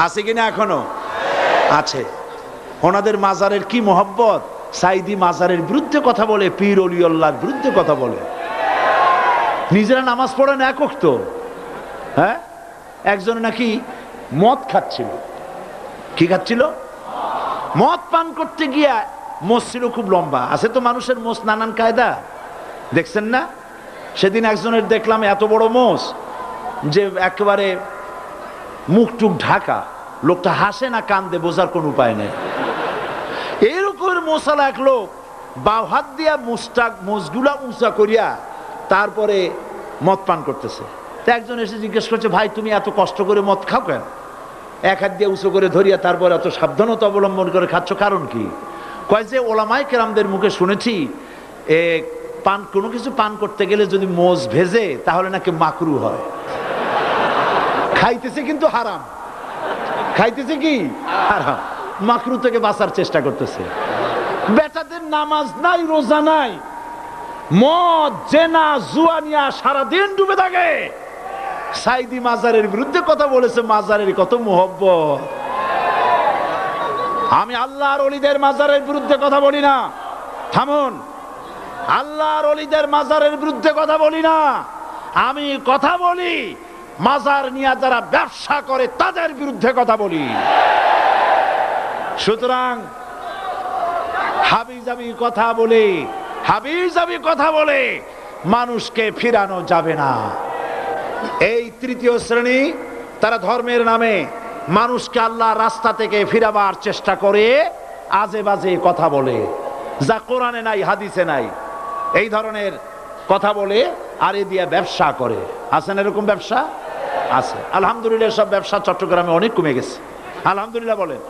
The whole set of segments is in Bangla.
আছে কিনা এখনো আছে। ওনাদের মাজারের কি মহব্বত, সাইদি মাজারের বিরুদ্ধে কথা বলে, পীর অলিউল্লাহর বিরুদ্ধে কথা বলে। নিজেরা নামাজ পড়েন এক ওয়াক্ত। হ্যাঁ, একজন নাকি মদ খাচ্ছিল। কি খাচ্ছিল? মদ পান করতে গিয়া মোষ ছিল খুব লম্বা। আছে তো মানুষের মোষ নানান কায়দা, দেখছেন না? সেদিন একজনের দেখলাম এত বড় মোষ যে একেবারে মুখ টুক ঢাকা, লোকটা হাসে না কান্দে বোঝার কোন উপায় নেই। এরকম মোশালা এক লোক বাও হাত দিয়া মোষগুলা উঁচা করিয়া তারপরে মদ পান করতেছে। তো একজন এসে জিজ্ঞেস করছে, ভাই তুমি এত কষ্ট করে মদ খাও কেন? এক হাত দিয়ে উঁচু করে ধরিয়া তারপরে এত সাবধানতা অবলম্বন করে খাচ্ছ, কারণ কি? কয় যে ওলামায়ে কেরামদের মুখে শুনেছি কোনো কিছু পান করতে গেলে যদি মোষ ভেজে তাহলে নাকি মাকরু হয়। খাইতেছে কিন্তু হারাম, খাইতেছে কি হারাম, মাকরু থেকে বাঁচার চেষ্টা করতেছে। বেটাদের নামাজ নাই, রোজা নাই, মদ জেনা জুয়ানিয়া সারাদিন ডুবে থাকে। সাইদি মাজারের বিরুদ্ধে কথা বলেছে, মাজারের কত মোহব্বত। আমি আল্লাহর ওলিদের মাজারের বিরুদ্ধে কথা বলি না, থামুন। আল্লাহর ওলিদের মাজারের বিরুদ্ধে কথা বলি না, আমি কথা বলি মাজার নিয়ে যারা ব্যবসা করে তাদের বিরুদ্ধে কথা বলি। সুতরাং হাবিজাবি কথা বলে মানুষকে ফিরানো যাবে না। এই তৃতীয় শ্রেণী, তারা ধর্মের নামে মানুষকে আল্লাহর রাস্তা থেকে ফিরাবার চেষ্টা করে, আজে বাজে কথা বলে, যা কোরআনে নাই হাদিসে নাই, এই ধরনের কথা বলে আর এ দিয়ে ব্যবসা করে। আছেন এরকম ব্যবসা? আছে। আলহামদুলিল্লাহ, সব ব্যবসা চট্টগ্রামে অনেক কমে গেছে। আলহামদুলিল্লাহ বলেন,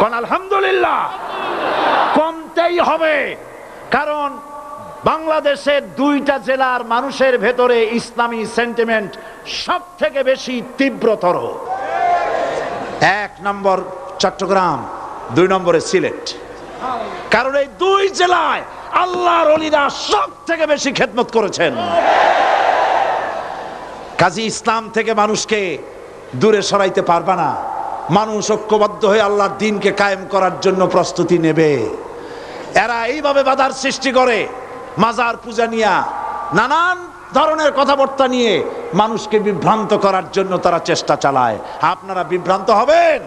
কোন আলহামদুলিল্লাহ। কমতেই হবে, কারণ বাংলাদেশের 2টা জেলার মানুষের ভেতরে ইসলামী সেন্টিমেন্ট সব থেকে বেশি তীব্রতর। 1 নম্বর চট্টগ্রাম, 2 নম্বরে সিলেট। কারণ এই 2 জেলায় আল্লাহর ওলিরা সব থেকে বেশি খেদমত করেছেন। কাজী ইসলাম থেকে মানুষকে দূরে সরাইতে পারবে না। মানুষ ঐক্যবদ্ধ হয়ে আল্লাহর দ্বীনকে কায়েম করার জন্য প্রস্তুতি নেবে। এরা এইভাবে বাধার সৃষ্টি করে, মাজার পূজা নিয়ে নানান ধরনের কথাবার্তা নিয়ে মানুষকে বিভ্রান্ত করার জন্য তারা চেষ্টা চালায়। আপনারা বিভ্রান্ত হবেন?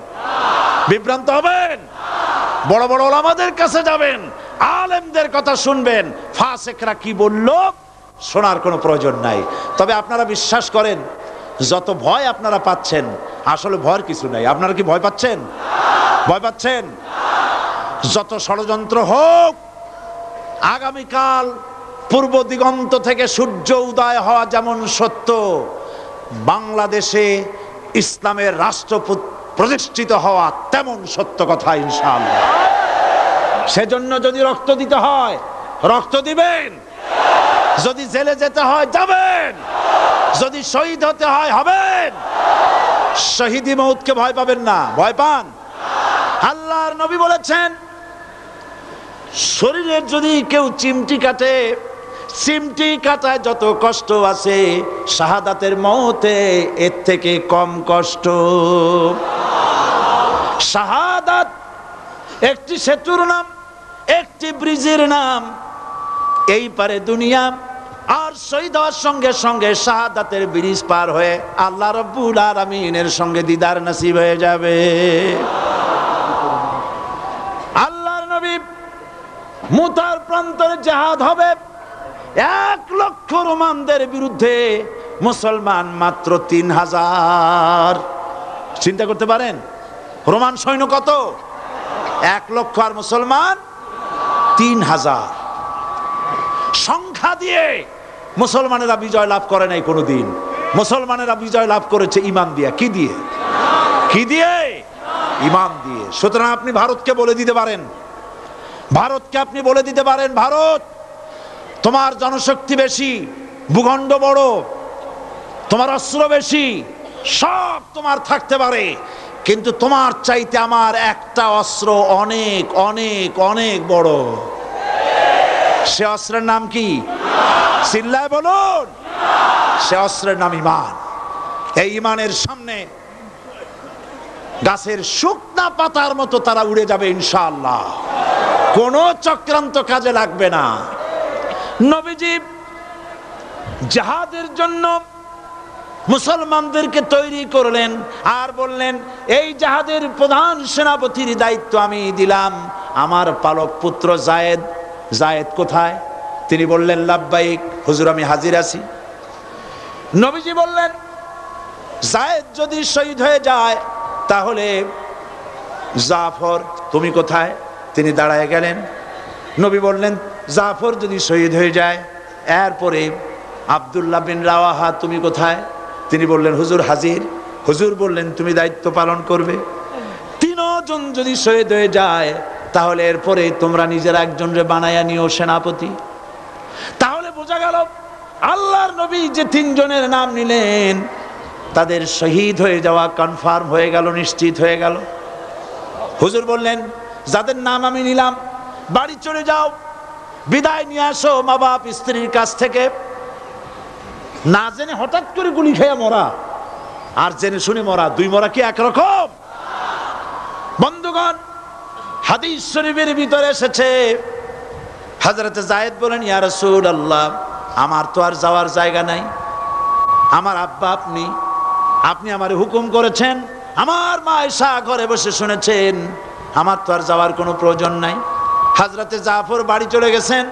বিভ্রান্ত হবেন? বড় বড় ওলামাদের কাছে যাবেন, আলেমদের কথা শুনবেন, ফাসেকরা কি বলল শোনার কোনো প্রয়োজন নাই। তবে আপনারা বিশ্বাস করেন, যত ভয় আপনারা পাচ্ছেন, আসলে ভয়ের কিছু নাই। আপনারা কি ভয় পাচ্ছেন? ভয় পাচ্ছেন? যত ষড়যন্ত্র হোক, আগামীকাল পূর্ব দিগন্ত থেকে সূর্য উদয় হওয়া যেমন সত্য, বাংলাদেশে ইসলামের রাষ্ট্র প্রতিষ্ঠিত হওয়া তেমন সত্য কথা ইনশাআল্লাহ। সেজন্য যদি রক্ত দিতে হয় রক্ত দিবেন, যদি জেলে যেতে হয় যাবেন, যদি শহীদ হতে হয় হবেন। শহীদি মউতকে ভয় পাবেন না। ভয় পান? আল্লাহর নবী বলেছেন, শরীরের যদি কেউ চিমটি কাটে, চিমটি কাটায় যত কষ্ট আছে, শাহাদাতের মউতে এর থেকে কম কষ্ট। শাহাদাত একটি সেতুর নাম, একটি ব্রিজের নাম। এই পারে দুনিয়া, আর শহীদ হওয়ার সঙ্গে সঙ্গে শাহাদাতের ব্রিজ পার হয়ে আল্লাহ রাব্বুল আলামিনের সঙ্গে দিদার নসিব হয়ে যাবে। আল্লাহর নবী মুতার প্রান্তরে জিহাদ হবে, 1 লক্ষ রোমানদের বিরুদ্ধে, মুসলমান মাত্র 3000। চিন্তা করতে পারেন, রোমান সৈন্য কত? 1 লক্ষ, আর মুসলমান 3000। সংখ্যা দিয়ে মুসলমানেরা বিজয় লাভ করে নাই কোনোদিন। মুসলমানেরা বিজয় লাভ করেছে ঈমান দিয়ে। কি দিয়ে? কি দিয়ে? ঈমান দিয়ে। সুতরাং আপনি ভারতকে বলে দিতে পারেন, ভারত তোমার জনশক্তি বেশি, ভূখণ্ড বড়, তোমার অস্ত্র বেশি, সব তোমার থাকতে পারে, কিন্তু তোমার চাইতে আমার একটা অস্ত্র অনেক অনেক অনেক বড়। সে অস্ত্রের নাম কি? চিল্লায় বলুন। সে অস্ত্রের নাম ঈমান। এই ঈমানের সামনে গাছের শুকনা পাতার মতো তারা উড়ে যাবে ইনশাআল্লাহ, কোনো চক্রান্ত কাজে লাগবে না। নবীজি জিহাদের জন্য মুসলমানদেরকে তৈরি করলেন আর বললেন, এই জিহাদের প্রধান সেনাপতির দায়িত্ব আমি দিলাম আমার পালক পুত্র যায়েদ। যায়েদ কোথায়? তিনি বললেন, লাব্বাইক হুজুর, আমি হাজির আছি। নবীজি বললেন, যায়েদ যদি শহীদ হয়ে যায় তাহলে জাফর তুমি কোথায়? তিনি দাঁড়ায় গেলেন। নবী বললেন, জাফর যদি শহীদ হয়ে যায়, এরপরে আব্দুল্লাহ বিন রাওয়াহা তুমি কোথায়? তিনি বললেন, হুজুর হাজির। হুজুর বললেন, তুমি দায়িত্ব পালন করবে। তিনজন যদি শহীদ হয়ে যায় তাহলে এরপরে তোমরা নিজেরা একজনরে বানায়া নিও সেনাপতি। তাহলে বোঝা গেল আল্লাহর নবী যে তিনজনের নাম নিলেন তাদের শহীদ হয়ে যাওয়া কনফার্ম হয়ে গেল, নিশ্চিত হয়ে গেল। হুজুর বললেন, যাদের নাম আমি নিলাম বাড়ি চলে যাও, বিদায় নিয়ে আসো মা বাপ স্ত্রীর কাছ থেকে। না জেনে হঠাৎ করে গুলি খেয়ে মরা আর জেনে শুনে মরা, দুই মরা কি একরকম? বন্ধুগণ, হাদিস শরীফের ভিতরে এসেছে, হযরতে যায়েদ বলেন, ইয়া রাসূলুল্লাহ, আমার তো আর যাওয়ার জায়গা নাই, আমার আব্বা আপনি, আপনি আমারে হুকুম করেছেন, আমার মা আয়েশা ঘরে বসে শুনেছেন, আমার তো আর যাওয়ার কোনো প্রয়োজন নাই। হযরতে জাফর বাড়ি চলে গেছেন।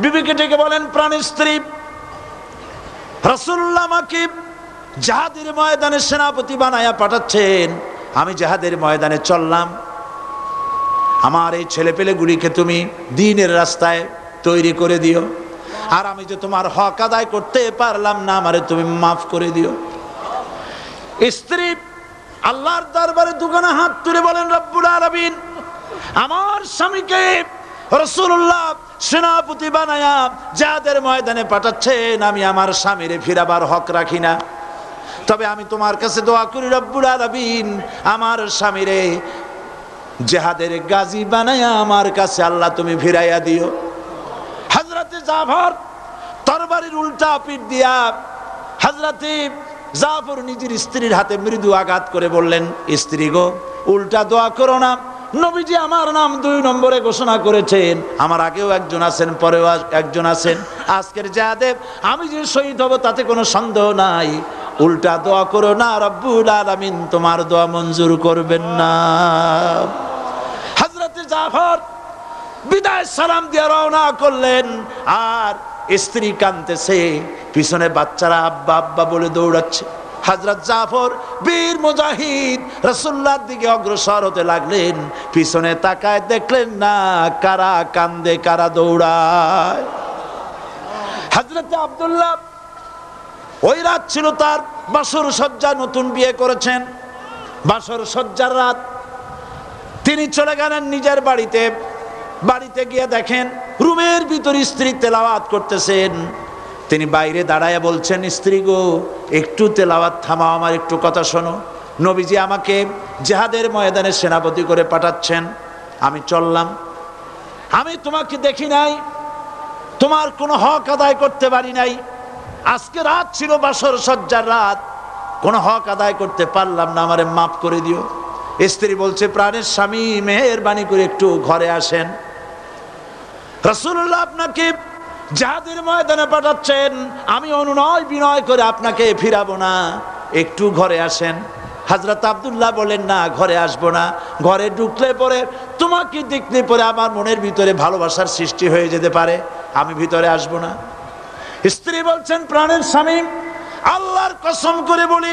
বিবিকে ডেকে বলেন, প্রাণের স্ত্রী, রাসূলুল্লাহ আমাকে জিহাদের ময়দানে সেনাপতি বানায়া পাঠাচ্ছেন, আমি জিহাদের ময়দানে চললাম, আমার এই ছেলেপেলেগুলিকে তুমি দ্বীনের রাস্তায় তৈরি করে দিও, আর আমি যে তোমার হক আদায় করতে পারলাম না, আমারে তুমি মাফ করে দিও। স্ত্রী আল্লাহর দরবারে দুখানা হাত তুলে বলেন, রব্বুল আলামিন, আমার স্বামীকে রাসূলুল্লাহ সেনাপতি বানায়া জিহাদের ময়দানে পাঠাচ্ছেন, আমি আমার স্বামীরে ফিরাবার হক রাখি না, তবে আমি তোমার কাছে দোয়া করি রব্বুল আলামিন, আমার স্বামীরে জিহাদের গাজী বানায়া আমার কাছে আল্লাহ তুমি ফিরাইয়া দিও। হযরতে জাফর তরবারির উল্টা পিঠ দিয়া হযরতে জাফর নিজের স্ত্রীর হাতে মৃদু আঘাত করে বললেন, স্ত্রী গো, উল্টা দোয়া করো না, নবীজি আমার নাম 2 নম্বরে ঘোষণা করেছেন, আমার আগেও একজন আছেন, পরেও একজন আছেন, আজকের জিহাদে আমি যে শহীদ হব তাতে কোনো সন্দেহ নাই, উল্টা দোয়া করো না, রব্বুল আলামিন তোমার দোয়া মঞ্জুর করবেন না। হযরতে জাফর বিদায় সালাম দিয়ে রওনা করলেন, আর স্ত্রী কাঁদতেছে, পিছনে বাচ্চারা আব্বা আব্বা বলে দৌড়াচ্ছে। হযরত জাফর বীর মুজাহিদ রাসূলুল্লাহর দিকে অগ্রসর হতে লাগলেন, পিছনে তাকায় দেখলেন না কারা কান্দে কারা দৌড়ায়। হযরত আব্দুল্লাহ ওই রাত ছিল তার বাসর সজ্জা, নতুন বিয়ে করেছেন, বাসর সজ্জার রাত। তিনি চলে গেলেন নিজের বাড়িতে। বাড়িতে গিয়ে দেখেন রুমের ভিতর স্ত্রী তেলাওয়াত করতেছেন। তিনি বাইরে দাঁড়ায় বলছেন, স্ত্রী গো, একটু তেলাওয়াত থামাও, আমার একটু কথা শোনো, নবীজি আমাকে জিহাদের ময়দানে সেনাপতি করে পাঠাচ্ছেন, আমি চললাম, আমি তোমাকে দেখি নাই, তোমার কোনো হক আদায় করতে পারি নাই, আজকে রাত ছিল বাসর সজ্জার রাত, কোনো হক আদায় করতে পারলাম না, আমারে মাফ করে দিও। স্ত্রী বলছে, প্রাণের স্বামী, মেহেরবানি করে একটু ঘরে আসেন, রাসূলুল্লাহ আপনাকে জিহাদের ময়দানে পাঠাচ্ছেন, আমি অনুনয় বিনয় করে আপনাকে ফিরাবো না, একটু ঘরে আসেন। হযরত আব্দুল্লাহ বলেন, না, ঘরে আসবো না, ঘরে ঢুকলে পরে তোমাকে দেখলে পরে আমার মনের ভিতরে ভালোবাসার সৃষ্টি হয়ে যেতে পারে, আমি ভিতরে আসবো না। স্ত্রী বলছেন, প্রাণের স্বামী, আল্লাহর কসম করে বলি,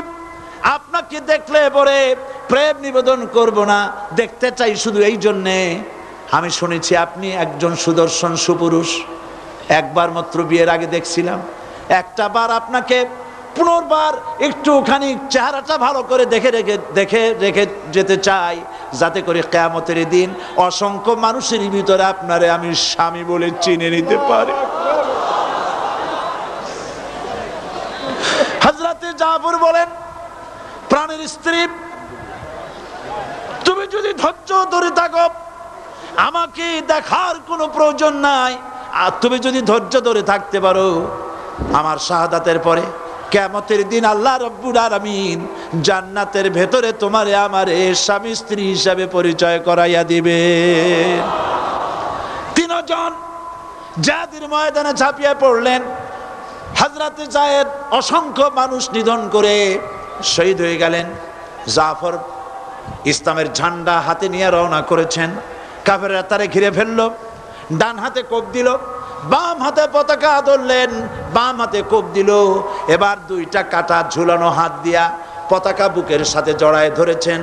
আপনাকে দেখলে পরে প্রেম নিবেদন করব না, দেখতে চাই শুধু এই জন্যে, আমি শুনেছি আপনি একজন সুদর্শন সুপুরুষ, একবার মাত্র বিয়ের আগে দেখছিলাম, একটা বার আপনাকে পুনর্বার একটুখানি চেহারাটা ভালো করে দেখে রেখে যেতে চাই, যাতে করে কিয়ামতের দিন অসংখ্য মানুষের ভিতরে আপনারে আমি স্বামী বলে চিনে নিতে পারি। হযরতে জাফর বলেন, প্রাণের স্ত্রী, তুমি যদি ধৈর্য ধরে থাকো আমাকে দেখার কোনো প্রয়োজন নাই, আর তুমি যদি ধৈর্য ধরে থাকতে পারো আমার শাহাদাতের পরে কিয়ামতের দিন আল্লাহ রাব্বুল আলামিন জান্নাতের ভেতরে তোমারে আমারে স্বামী স্ত্রী হিসাবে পরিচয় করাইয়া দিবে। তিনজন জিহাদের ময়দানে ঝাঁপিয়ে পড়লেন। হযরতে যায়েদ অসংখ্য মানুষ নিধন করে শহীদ হয়ে গেলেন। জাফর ইসলামের ঝান্ডা হাতে নিয়ে রওনা করেছেন। কাফেররা তারে ঘিরে ফেললো, ডান হাতে কোপ দিল, বাম হাতে পতাকা ধরলেন, বাম হাতে কোপ দিল। এবার দুইটা কাটা ঝুলানো হাত দিয়া পতাকা বুকের সাথে জড়ায় ধরেছেন।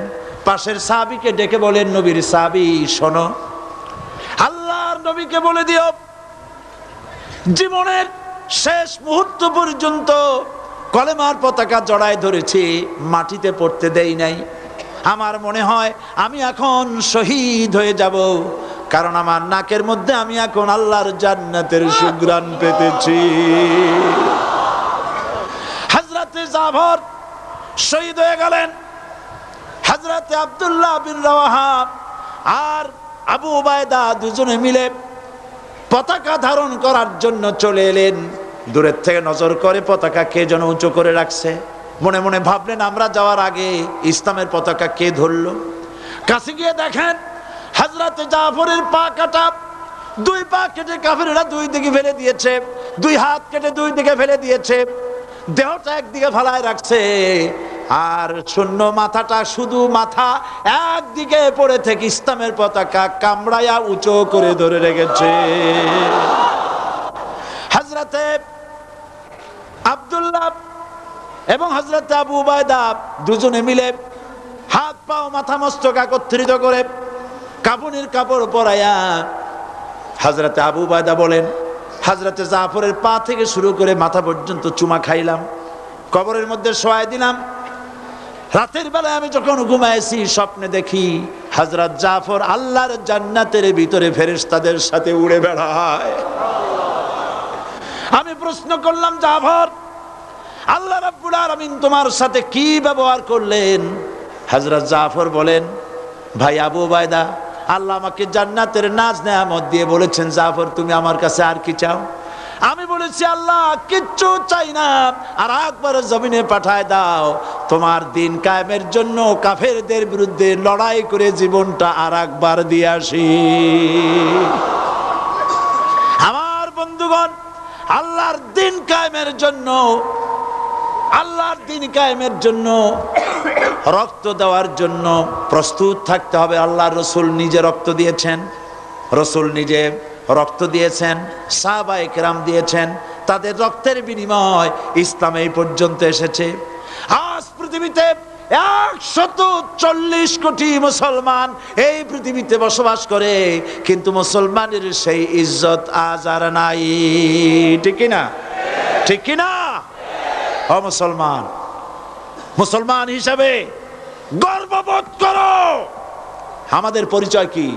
পাশের সাহাবীকে ডেকে বলেন, নবীর সাহাবী শোনো, আল্লাহর নবীকে বলে দিও জীবনের শেষ মুহূর্ত পর্যন্ত কলেমার পতাকা জড়ায় ধরেছি, মাটিতে পড়তে দেই নাই। আমার মনে হয় আমি এখন শহীদ হয়ে যাব, কারণ আমার নাকের মধ্যে আমি এখন আল্লাহর জান্নাতের সুঘ্রাণ পেতেছি। হযরতে জাফর শহীদ হয়ে গেলেন। হযরতে আব্দুল্লাহ বিন রাওয়াহা আর আবু উবায়দা দুজনে মিলে পতাকা ধারণ করার জন্য চলে এলেন। দূরের থেকে নজর করে পতাকা কে যেন উঁচু করে রাখছে। মনে মনে ভাবলেন আমরা যাওয়ার আগে ইসলামের পতাকা কে ধরলো। কাছে গিয়ে দেখেন হযরতে জাফরের পা কাটা, দুই পা কেটে কাফেররা দুই দিকে ফেলে দিয়েছে, দুই হাত কেটে দুই দিকে ফেলে দিয়েছে, দেহটা একদিকে ফালায় রাখছে, আর শূন্য মাথাটা, শুধু মাথা একদিকে পড়ে থেকে ইসলামের পতাকা কামড়ায়া উঁচু করে ধরে রেখেছে। হযরতে আব্দুল্লাহ এবং হযরতে আবু উবায়দা দুজনে মিলে হাত পা মাথা মস্তক একত্রিত করে কাফনের কাপড় পরাইয়া হযরতে আবু উবায়দা বলেন, হযরতে জাফরের পা থেকে শুরু করে মাথা পর্যন্ত চুমা খাইলাম, কবরের মধ্যে শোয়াই দিলাম। রাতের বেলায় আমি যখন ঘুমাইছি স্বপ্নে দেখি হযরত জাফর আল্লাহর জান্নাতের ভিতরে ফেরেশতাদের সাথে উড়ে বেড়ায়। আমি প্রশ্ন করলাম, জাফর আল্লাহ রাব্বুল আলামিন তোমার সাথে কি ব্যবহার করলেন? হযরত জাফর বলেন, ভাই আবু উবায়দা, আল্লাহ আমাকে জান্নাতের নাজ নেয়ামত দিয়ে বলেছেন, জাফর তুমি আমার কাছে আর কি চাও? আমি বলেছি আল্লাহ কিচ্ছু চাই না, আর একবার জমিনে পাঠায় দাও, তোমার দিন কায়েমের জন্য কাফেরদের বিরুদ্ধে লড়াই করে জীবনটা আর একবার দিয়ে আসি। আমার বন্ধুগণ, আল্লাহর দিন কায়েমের জন্য, আল্লাহর দিন কায়েমের জন্য রক্ত দেওয়ার জন্য প্রস্তুত থাকতে হবে। আল্লাহর রাসূল নিজে রক্ত দিয়েছেন, রাসূল নিজে রক্ত দিয়েছেন, সাহাবায়ে কেরাম দিয়েছেন, তাদের রক্তের বিনিময় ইসলাম এই পর্যন্ত এসেছে। আজ পৃথিবীতে 140 কোটি মুসলমান এই পৃথিবীতে বসবাস করে, কিন্তু মুসলমানের সেই ইজ্জত আজ আর নাই। ঠিক কিনা? ঠিক কিনা? ও মুসলমান, মুসলমান হিসাবে গর্ববোধ করো। আমাদের পরিচয় কি?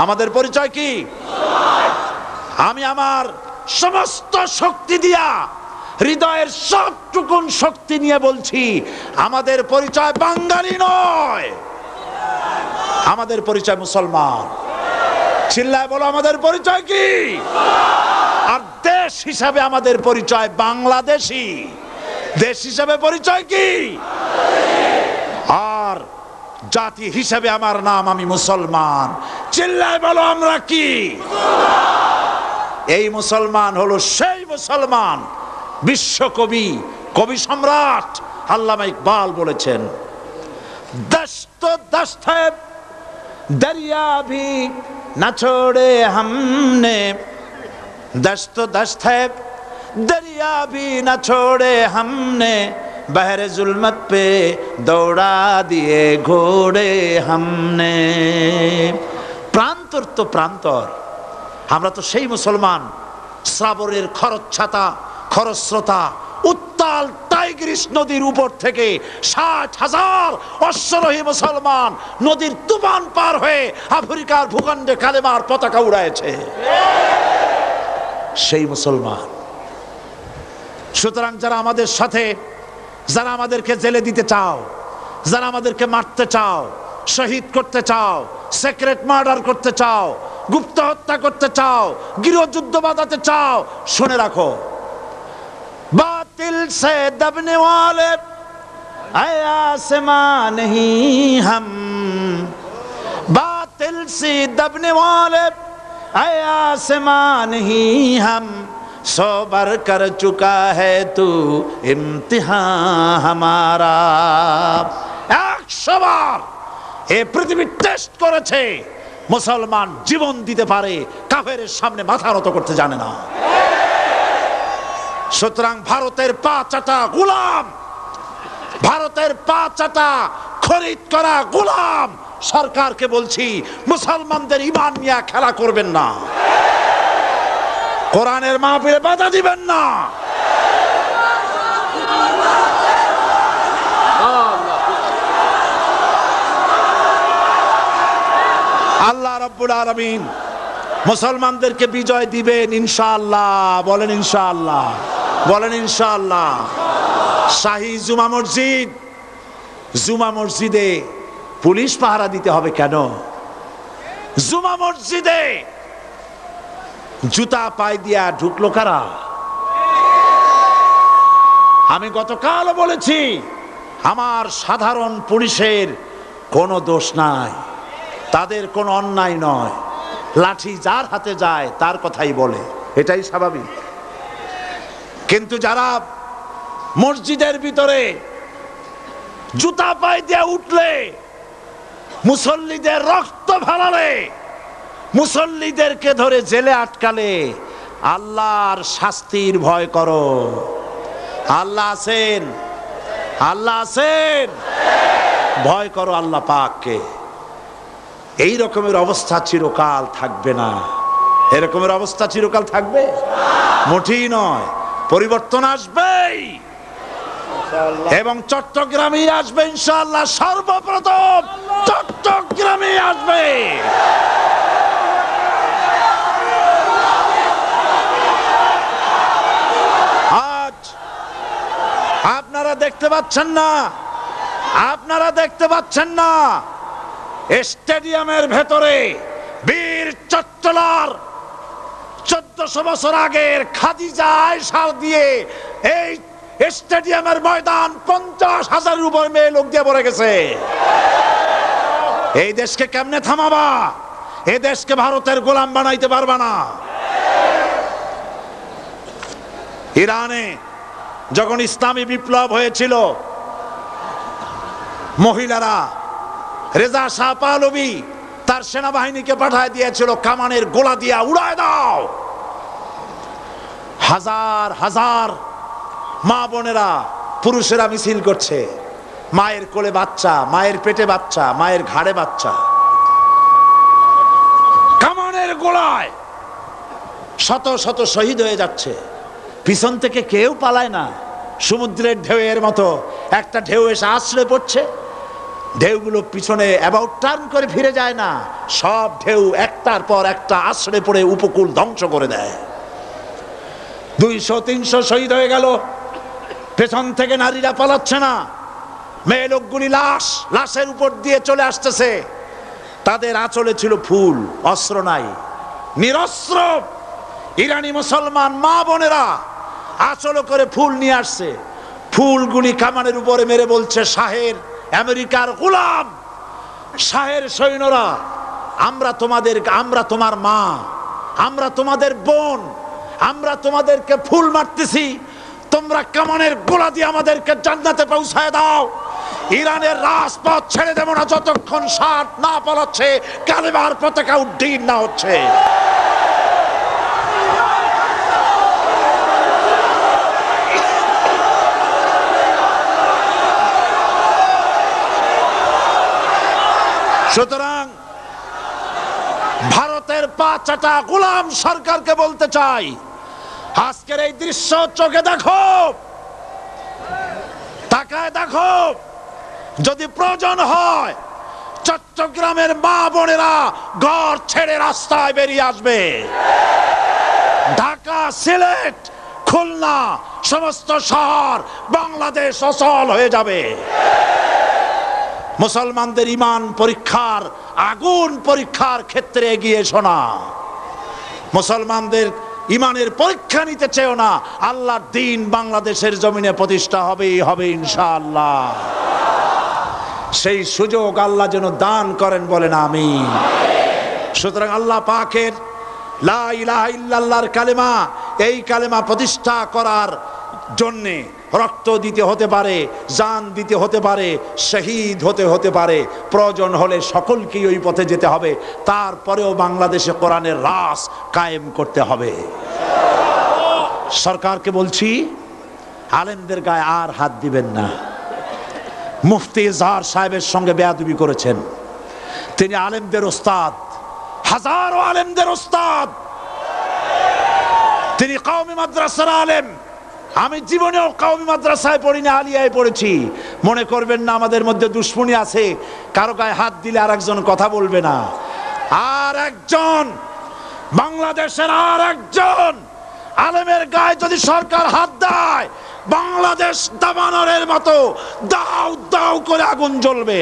আমাদের পরিচয় কি? আমি আমার সমস্ত শক্তি দিয়া, হৃদয়ের সবটুকুন শক্তি নিয়ে বলছি, আমাদের পরিচয় বাঙালি নয়, আমাদের পরিচয় মুসলমান। চিল্লায় বলো আমাদের পরিচয় কি? আর দেশ হিসাবে আমাদের পরিচয় বাংলাদেশী। দেশ হিসাবে পরিচয় কি? আর জাতি হিসাবে আমার নাম, আমি মুসলমান। চিল্লায় বলো আমরা কি? এই মুসলমান হলো সেই মুসলমান বিশ্বকবি, কবি সম্রাট আল্লামা ইকবাল বলেছেন, দস্ত দস্ত है दरिया भी न छोड़े हमने, दस्त दस्त है दरिया भी न छोड़े हमने, बहरे जुल्मत पे दौड़ा दिए घोड़े हमने। প্রান্তর তো প্রান্তর, আমরা তো সেই মুসলমান। শ্রাবণের খরচ্ছাতা, খরস্রোতা উত্তাল টাইগ্রিস নদীর উপর থেকে 60,000 অশ্বরোহী মুসলমান নদীর তুফান পার হয়ে আফ্রিকার ভূখণ্ডে কালেমার পতাকা উড়াইছে। সেই মুসলমান। সুতরাং যারা আমাদের সাথে, যারা আমাদেরকে জেলে দিতে চাও, যারা আমাদেরকে মারতে চাও, শহীদ করতে চাও, সিক্রেট মার্ডার করতে চাও, গুপ্ত হত্যা করতে চাও, গৃহযুদ্ধ বাঁধাতে চাও, শুনে রাখো, বাদ बातिल से दबने वाले ऐ आसमां नहीं हम, बातिल से दबने वाले ऐ आसमां नहीं हम, सौ बार कर चुका है तू इम्तिहान हमारा। 100 বার এই পৃথিবী টেস্ট করেছে, মুসলমান জীবন দিতে পারে, কাফেরের সামনে মাথা নত করতে জানে না। সুতরাং ভারতের পা চাটা গোলাম, ভারতের পা চাটা খরিদ করা গোলাম সরকারকে বলছি, মুসলমানদের ঈমান নিয়ে খেলা করবেন না, কোরআনের মাহফিলে বাধা দিবেন না। আল্লাহ রাব্বুল আলামিন মুসলমানদেরকে বিজয় দিবেন ইনশাআল্লাহ। বলেন ইনশাআল্লাহ, বলেন ইনশাআল্লাহ। শাহী জুমা মসজিদ, জুমা মসজিদে পুলিশ পাহারা দিতে হবে কেন? জুমা মসজিদে জুতা পায়ে দিয়া ঢুকলো কারা? আমি গতকাল বলেছি, আমার সাধারণ পুলিশের কোনো দোষ নাই, তাদের কোনো অন্যায় নয়, লাঠি যার হাতে যায় তার কথাই বলে, এটাই স্বাভাবিক। কিন্তু যারা মসজিদের ভিতরে জুতা পায়ে দিয়ে উঠলে, মুসল্লিদের রক্ত ফালালে, মুসল্লিদেরকে ধরে জেলে আটকালে, আল্লাহর শাস্তির ভয় করো। আল্লাহ আছেন, আল্লাহ আছেন, ভয় করো আল্লাহ পাককে। এই রকমের অবস্থা চিরকাল থাকবে না। এরকমের অবস্থা চিরকাল থাকবে মোটেই নয়, পরিবর্তন আসবেই এবং চট্টগ্রামে আসবে ইনশাআল্লাহ। সর্বপ্রথম চট্টগ্রামে আসবে। আজ আপনারা দেখতে পাচ্ছেন না, আপনারা দেখতে পাচ্ছেন না, স্টেডিয়ামের ভেতরে বীর চট্টলার 1400 বছর আগের খাদিজা আয়েশা দিয়ে এই স্টেডিয়ামের ময়দান 50,000-এর উপর মেয়ে লোক দিয়ে ভরে গেছে। এই দেশকে কেমনে থামাবা? এই দেশকে ভারতের গোলাম বানাইতে পারবা না। ইরানে যখন ইসলামী বিপ্লব হয়েছিল, মহিলারা রেজা শাহ পাহলভী তার সেনাবাহিনীকে পাঠায় দিয়েছিল, কামানের গোলা দিয়া উড়ায় দাও। হাজার হাজার মা বোনেরা, পুরুষেরা মিছিল করছে, মায়ের কোলে বাচ্চা, মায়ের পেটে বাচ্চা, মায়ের ঘাড়ে বাচ্চা, কামানের গোলায় শত শত শহীদ হয়ে যাচ্ছে। পিছন থেকে কেউ পালায় না, সমুদ্রের ঢেউয়ের মতো একটা ঢেউ এসে আছড়ে পড়ছে, ঢেউগুলো পিছনে অ্যাবাউট টার্ন করে ফিরে যায় না, সব ঢেউ একটার পর একটা আছড়ে পড়ে উপকূল ধ্বংস করে দেয়। 200-300 শহীদ হয়ে গেল। পেছন থেকে নারীরা পালাচ্ছে না, মেয়ে লোকগুলি লাশের উপর দিয়ে চলে আসতেছে। তাদের আঁচলে ছিল ফুল, অস্ত্র নাই, নিরস্ত্র ইরানি মুসলমান মা বোনেরা আঁচলে করে ফুল নিয়ে আসছে। ফুলগুলি কামানের উপরে মেরে বলছে, শাহের আমেরিকার গোলাম, শাহের সৈন্যরা, আমরা তোমার মা, আমরা তোমাদের বোন, আমরা তোমাদেরকে ফুল মারতেছি, তোমরা কামানের গোলা দিয়ে আমাদেরকে জান্নাতে পৌঁছায় দাও। ইরানের রাজপথ ছেড়ে দেব না যতক্ষণ ষাট না পালাচ্ছে, কালেমার পতাকা উড্ডীন না হচ্ছে। সুতরাং ভারতের পা চাটা গোলাম সরকারকে বলতে চাই, আজকের এই দৃশ্য চোখে দেখো, তাকায় দেখো, যদি প্রয়োজন হয় চট্টগ্রামের মা বোনেরা ঘর ছেড়ে রাস্তায় বেরিয়ে আসবে। ঢাকা, সিলেট, খুলনা সমস্ত শহর বাংলাদেশ অচল হয়ে যাবে। মুসলমানদের ঈমান পরীক্ষার, আগুন পরীক্ষার ক্ষেত্রে এগিয়ে শোনা, মুসলমানদের ইমানের পরীক্ষা নিতে চেও না। আল্লাহর দ্বীন বাংলাদেশের জমিনে প্রতিষ্ঠা হবেই হবে ইনশাআল্লাহ। সেই সুযোগ আল্লাহ যেন দান করেন, বলেন আমিন। সুতরাং আল্লাহ পাকের লা ইলাহা ইল্লাল্লাহর কালেমা, এই কালেমা প্রতিষ্ঠা করার জন্যে রক্ত দিতে হতে পারে, জান দিতে হতে পারে, শহীদ হতে পারে, প্রয়োজন হলে সকলকেই ওই পথে যেতে হবে। তারপরেও বাংলাদেশে কোরআনের রাস কায়েম করতে হবে। সরকারকে বলছি, আলেমদের গায়ে আর হাত দিবেন না। মুফতি ইজহার সাহেবের সঙ্গে বেয়াদবি করেছেন। তিনি আলেমদের ওস্তাদ, হাজারো আলেমদের ওস্তাদ, তিনি কওমি মাদ্রাসার আলেম। আমি জীবনেও কওমি মাদ্রাসায় পড়িনি, আলিয়ায় পড়েছি। মনে করবেন না আমাদের মধ্যে দুশ্মনী আছে, কারো গায়ে হাত দিলে আর একজন কথা বলবে না। আর একজন বাংলাদেশের আর একজন আলেমের গায়ে যদি সরকার হাত দেয়, বাংলাদেশ দাবানলের মতো দাউ দাউ করে আগুন জ্বলবে।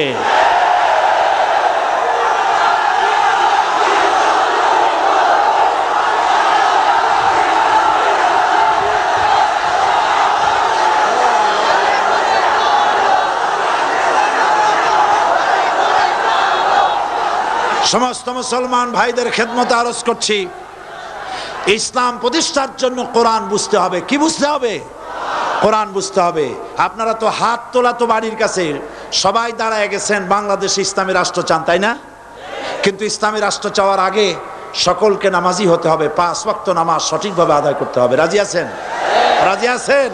সমস্ত মুসলমান ভাইদের খেদমতে আরজ করছি, ইসলাম প্রতিষ্ঠার জন্য কোরআন বুঝতে হবে। কি বুঝতে হবে? কোরআন বুঝতে হবে। আপনারা তো হাত তোলা তো বাড়ির কাছে সবাই দাঁড়ায় গেছেন, বাংলাদেশ ইসলামী রাষ্ট্র চান, তাই না? কিন্তু ইসলামী রাষ্ট্র চাওয়ার আগে সকলকে নামাজি হতে হবে, 5 ওয়াক্ত নামাজ সঠিকভাবে আদায় করতে হবে। রাজি আছেন? রাজি আছেন?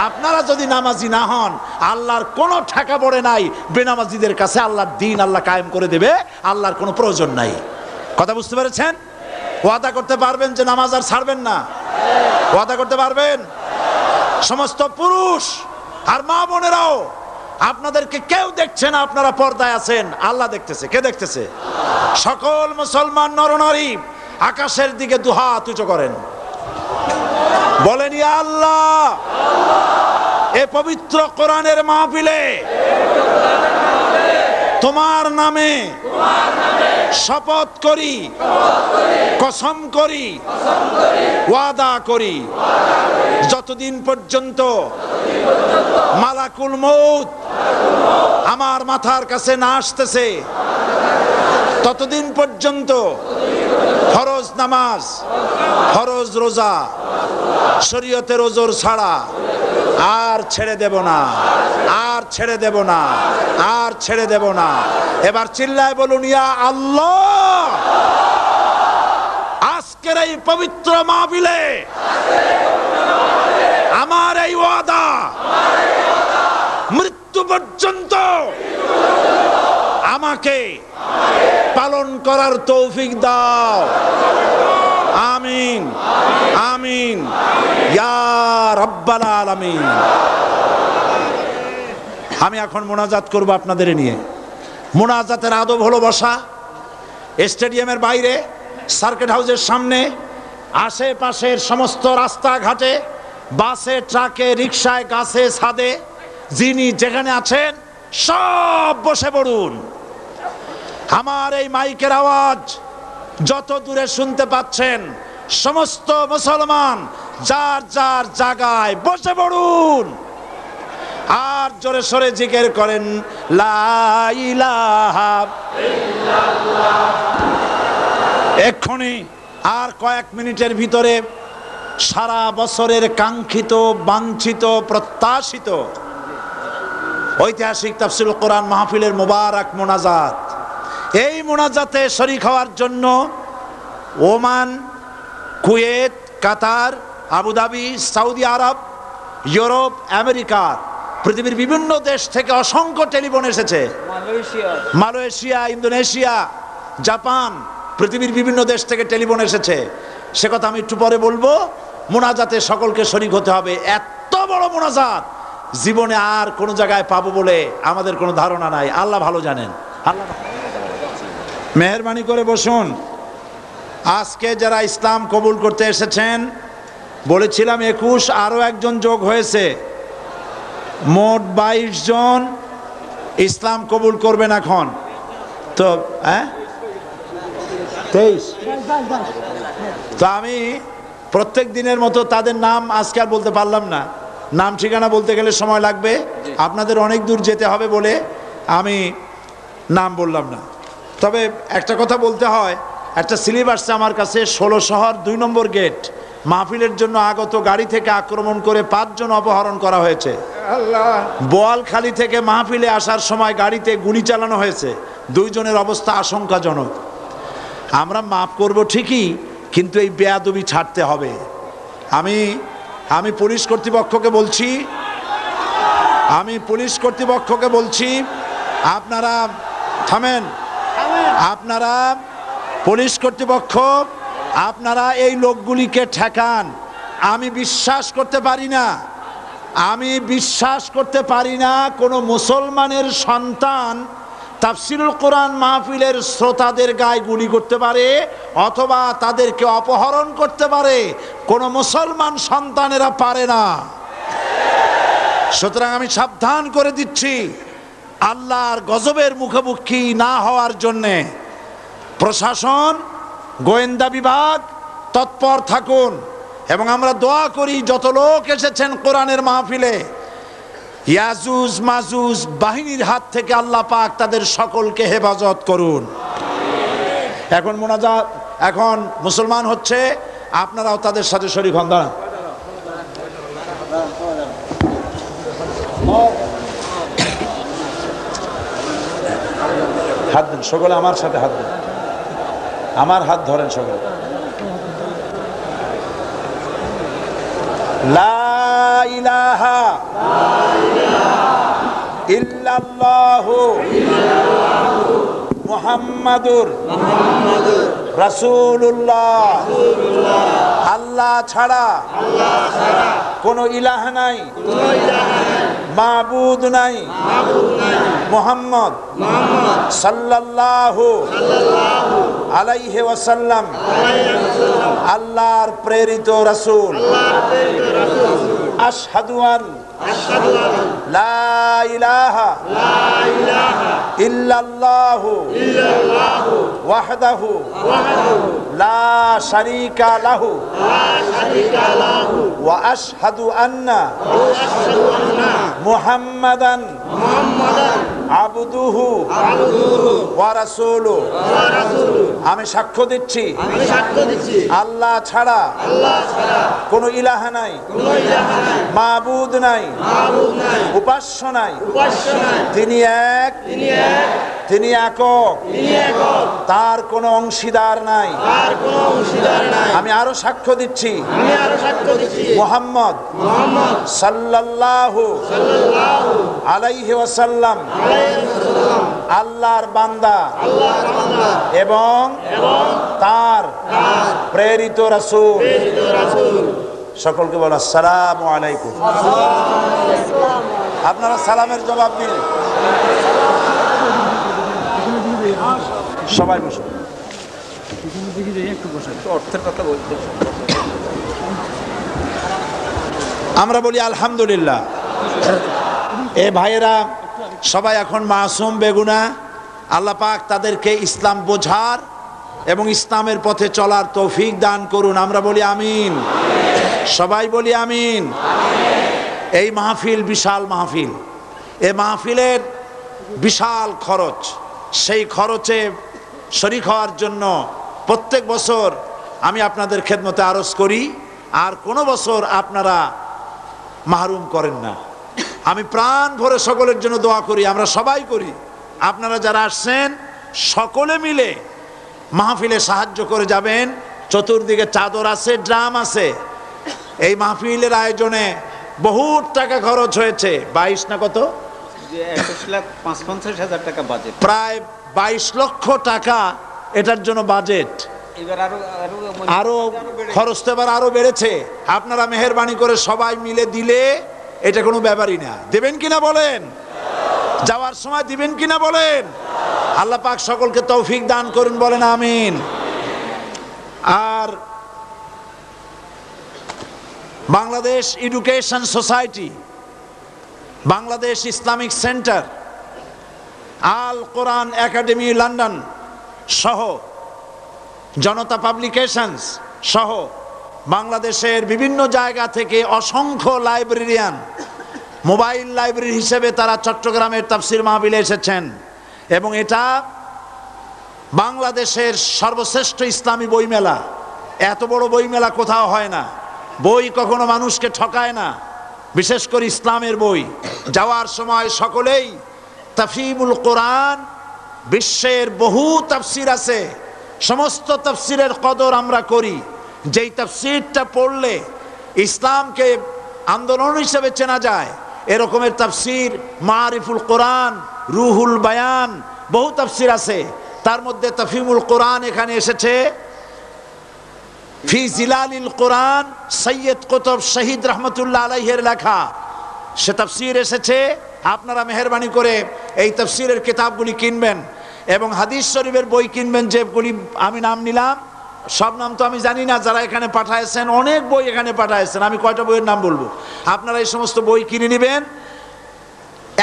আপনারা যদি নামাজি না হন, আল্লাহর কোনো ঠেকা পড়ে নাই বেনামাজিদের কাছে। আল্লাহর দ্বীন আল্লাহ কায়েম করে দেবে, আল্লাহর কোনো প্রয়োজন নাই। কথা বুঝতে পেরেছেন? ওয়াদা করতে পারবেন যে নামাজ আর ছাড়বেন না? ওয়াদা করতে পারবেন? সমস্ত পুরুষ আর মা বোনেরাও, আপনাদেরকে কেউ দেখছে না, আপনারা পর্দায় আছেন, আল্লাহ দেখতেছে। কে দেখতেছে? সকল মুসলমান নরনারী আকাশের দিকে দুহাত উঁচু করেন, বলেন ইয়া আল্লাহ, এ পবিত্র কোরআনের মাহফিলে তোমার নামে শপথ করি, কসম করি, ওয়াদা করি, যতদিন পর্যন্ত মালাকুল মউত আমার মাথার কাছে না আসতেছে, ততদিন পর্যন্ত ফরজ নামাজ, ফরজ রোজা, শরীয়তের ওজর ছাড়া আর ছেড়ে দেব না, আর ছেড়ে দেব না, আর ছেড়ে দেব না। এবার চিল্লায় বলুন ইয়া আল্লাহ। আজকের এই পবিত্র মাহফিলে আমার এই ওয়াদা মৃত্যু পর্যন্ত আমাকে পালন করার তৌফিক দাও। আমিন আমিন ইয়া রাব্বাল আলামিন। আমি এখন মোনাজাত করব আপনাদের নিয়ে। মোনাজাতের আদব হলো বসা স্টেডিয়ামের বাইরে, সার্কিট হাউসের সামনে, আশেপাশের সমস্ত রাস্তাঘাটে, বাসে, ট্রাকে, রিকশায়, গাছে, ছাদে, যিনি যেখানে আছেন সব বসে পড়ুন। আমার এই মাইকের আওয়াজ যত দূরে শুনতে পাচ্ছেন, সমস্ত মুসলমান যার যার জায়গায় বসে পড়ুন আর জোরে সোরে জিকির করেন লা ইলাহা ইল্লাল্লাহ। এক্ষুনি আর কয়েক মিনিটের ভিতরে সারা বছরের কাঙ্ক্ষিত, বাঞ্ছিত, প্রত্যাশিত ঐতিহাসিক তাফসীরুল কোরআন মাহফিলের মোবারক মোনাজাত, এই মোনাজাতে শরীক হওয়ার জন্য ওমান, কুয়েত, কাতার, আবুধাবি, সৌদি আরব, ইউরোপ, আমেরিকা, পৃথিবীর বিভিন্ন দেশ থেকে অসংখ্য টেলিফোন এসেছে। মালয়েশিয়া, ইন্দোনেশিয়া, জাপান, পৃথিবীর বিভিন্ন দেশ থেকে টেলিফোন এসেছে। সে কথা আমি একটু পরে বলবো। মোনাজাতে সকলকে শরীক হতে হবে। এত বড় মোনাজাত জীবনে আর কোনো জায়গায় পাবো বলে আমাদের কোনো ধারণা নাই। আল্লাহ ভালো জানেন। আল্লাহ মেহেরবানি করে বসুন। আজকে যারা ইসলাম কবুল করতে এসেছেন, বলেছিলাম 21, আরো একজন যোগ হয়েছে, মোট 22 জন ইসলাম কবুল করবেন এখন। তো 23। তো আমি প্রত্যেক দিনের মতো তাদের নাম আজকে আর বলতে পারলাম না, নাম ঠিকানা বলতে গেলে সময় লাগবে, আপনাদের অনেক দূর যেতে হবে বলে আমি নাম বললাম না। তবে একটা কথা বলতে হয়, একটা স্লিপ আসছে আমার কাছে, 16 শহর 2 নম্বর গেট মাহফিলের জন্য আগত গাড়ি থেকে আক্রমণ করে 5 জন অপহরণ করা হয়েছে। বোয়ালখালী থেকে মাহফিলে আসার সময় গাড়িতে গুলি চালানো হয়েছে, 2 জনের অবস্থা আশঙ্কাজনক। আমরা মাফ করব ঠিকই, কিন্তু এই বেয়াদবি ছাড়তে হবে। আমি পুলিশ কর্তৃপক্ষকে বলছি, আপনারা থামেন। আপনারা পুলিশ কর্তৃপক্ষ, আপনারা এই লোকগুলিকে ঠেকান। আমি বিশ্বাস করতে পারি না কোনো মুসলমানের সন্তান তাফসিরুল কোরআন মাহফিলের শ্রোতাদের গায়ে গুলি করতে পারে অথবা তাদেরকে অপহরণ করতে পারে। কোনো মুসলমান সন্তানেরা পারে না। সুতরাং আমি সাবধান করে দিচ্ছি, আল্লাহর গজবের মুখোমুখি না হওয়ার জন্যে প্রশাসন, গোয়েন্দা বিভাগ তৎপর থাকুন। এবং আমরা দোয়া করি, যত লোক এসেছেন কোরআনের মাহফিলে, ইয়াজুজ মাজুজ বাহিনীর হাত থেকে আল্লাহ পাক তাদের সকলকে হেফাজত করুন। এখন মোনাজাত, এখন মুসলমান হচ্ছে, আপনারাও তাদের সাথে শরীক হন। দাঁড়ান, হাত দেন সকলে, আমার সাথে হাত দেন, আমার হাত ধরেন সকলে। লা ইলাহা ইল্লাল্লাহু মুহাম্মাদুর রাসূলুল্লাহ। আল্লাহ ছাড়া কোনো ইলাহ নাই, মাবুদ নাই, মুহাম্মদ সাল্লাল্লাহু আলাইহি ওয়াসাল্লাম আল্লাহর প্রেরিত রাসূল। আশহাদু আন লা ইলাহা ইল্লাল্লাহু ওয়াহদাহু লা শারীকা লাহু ওয়া আশহাদু আন্না মুহাম্মাদান আবদুহু ওয়া রাসূলুহু। আমি সাক্ষ্য দিচ্ছি আল্লাহ ছাড়া কোনো ইলাহ নাই, মাবুদ নাই, উপাস্য নাই, তিনি এক, তিনি একক, তার কোনো অংশীদার নাই। আমি আরো সাক্ষ্য দিচ্ছি মুহাম্মদ সাল্লাল্লাহু আলাইহি ওয়াসাল্লাম আল্লাহর বান্দা এবং তার প্রেরিত রাসূল। সকলকে বলো আসসালামু আলাইকুম। আপনারা সালামের জবাব দিন। সবাই বসুন। আমরা বলি আলহামদুলিল্লাহ। এ ভাইয়েরা সবাই এখন মাসুম বেগুনা, আল্লাহ পাক তাদেরকে ইসলাম বোঝার এবং ইসলামের পথে চলার তৌফিক দান করুন। আমরা বলি আমিন। সবাই বলি আমিন। এই মাহফিল বিশাল মাহফিল, এ মাহফিলের বিশাল খরচ। সেই খরচে শরীক হওয়ার জন্য প্রত্যেক বছর আমি আপনাদের খেদমতে আরজ করি, আর কোনো বছর আপনারা মাহরুম করেন না। আমি প্রাণ ভরে সকলের জন্য দোয়া করি, আমরা সবাই করি। আপনারা যারা আসছেন সকলে মিলে মাহফিলে সাহায্য করে যাবেন। চতুর্দিকে চাদর আছে, ড্রাম আছে। এই মাহফিলের আয়োজনে বহুত টাকা খরচ হয়েছে। 22 না কত, 21,55,000 টাকা বাজেট, প্রায় 22 লক্ষ টাকা এটার জন্য বাজেট। এবার আরো খরচ তো এবার আরো বেড়েছে। আপনারা মেহেরবানি করে সবাই মিলে দিলে এটা কোনো ব্যাপারই না। দেবেন কিনা বলেন? যাওয়ার সময় দিবেন কিনা বলেন? আল্লাহ পাক সকলকে তৌফিক দান করুন, বলেন আমিন। আর Bangladesh education society, Bangladesh Islamic centre, Al Quran academy লন্ডন সহ, জনতা পাবলিকেশনস সহ বাংলাদেশের বিভিন্ন জায়গা থেকে অসংখ্য লাইব্রেরিয়ান মোবাইল লাইব্রেরি হিসেবে তারা চট্টগ্রামের তাফসির মাহফিলে এসেছেন এবং এটা বাংলাদেশের সর্বশ্রেষ্ঠ ইসলামী বইমেলা। এত বড় বইমেলা কোথাও হয় না। বই কখনো মানুষকে ঠকায় না, বিশেষ করে ইসলামের বই। যাওয়ার সময় সকলেই তাফহিমুল কোরআন, বিশ্বের বহু তাফসির আছে, সমস্ত তাফসিরের কদর আমরা করি। যেই তাফসিরটা পড়লে ইসলামকে আন্দোলন হিসেবে চেনা যায়, এরকমের তাফসির মারিফুল কোরআন, রুহুল বায়ান, বহু তাফসির আছে। তার মধ্যে তাফহিমুল কোরআন এখানে এসেছে, ফি জিলালিল কোরআন, সৈয়দ কুতুব শহীদ রহমতুল্লাহ আলাইহির লেখা সে তাফসির এসেছে। আপনারা মেহেরবানি করে এই তাফসিরের কিতাবগুলি কিনবেন এবং হাদিস শরীফের বই কিনবেন, যেগুলি আমি নাম নিলাম। সব নাম তো আমি জানি না, যারা এখানে পাঠাইছেন অনেক বই এখানে পাঠাইছেন, আমি কয়টা বইয়ের নাম বলবো। আপনারা এই সমস্ত বই কিনে নেবেন।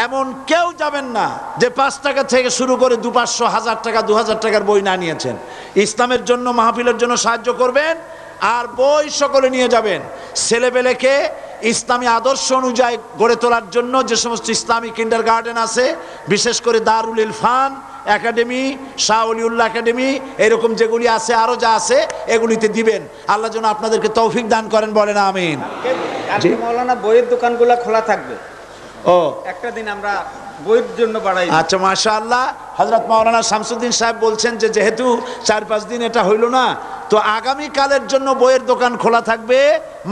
এমন কেউ যাবেন না যে 5 টাকা থেকে শুরু করে 200, 1000 টাকা, 2000 টাকার বই না নিয়েছেন। ইসলামের জন্য, মাহফিলের জন্য সাহায্য করবেন আর বই সকলে নিয়ে যাবেন। ছেলেপেলেকে ইসলামী আদর্শ অনুযায়ী গড়ে তোলার জন্য যে সমস্ত ইসলামী কিন্ডারগার্টেন আছে, বিশেষ করে দারুল ইরফান একাডেমি, শাহ ওলিউল্লাহ একাডেমি, এরকম যেগুলি আছে, আরো যা আছে, এগুলিতে দিবেন। আল্লাহ যেন আপনাদেরকে তৌফিক দান করেন, বলেন আমিন। মাওলানা, বইয়ের দোকানগুলো খোলা থাকবে। ও একটা দিন আমরা বইয়ের জন্য বাড়াই। আচ্ছা, মাশাআল্লাহ। হযরত মাওলানা শামসুদ্দিন সাহেব বলছেন যে যেহেতু 4-5 দিন এটা হইল না, তো আগামী কালের জন্য বইয়ের দোকান খোলা থাকবে।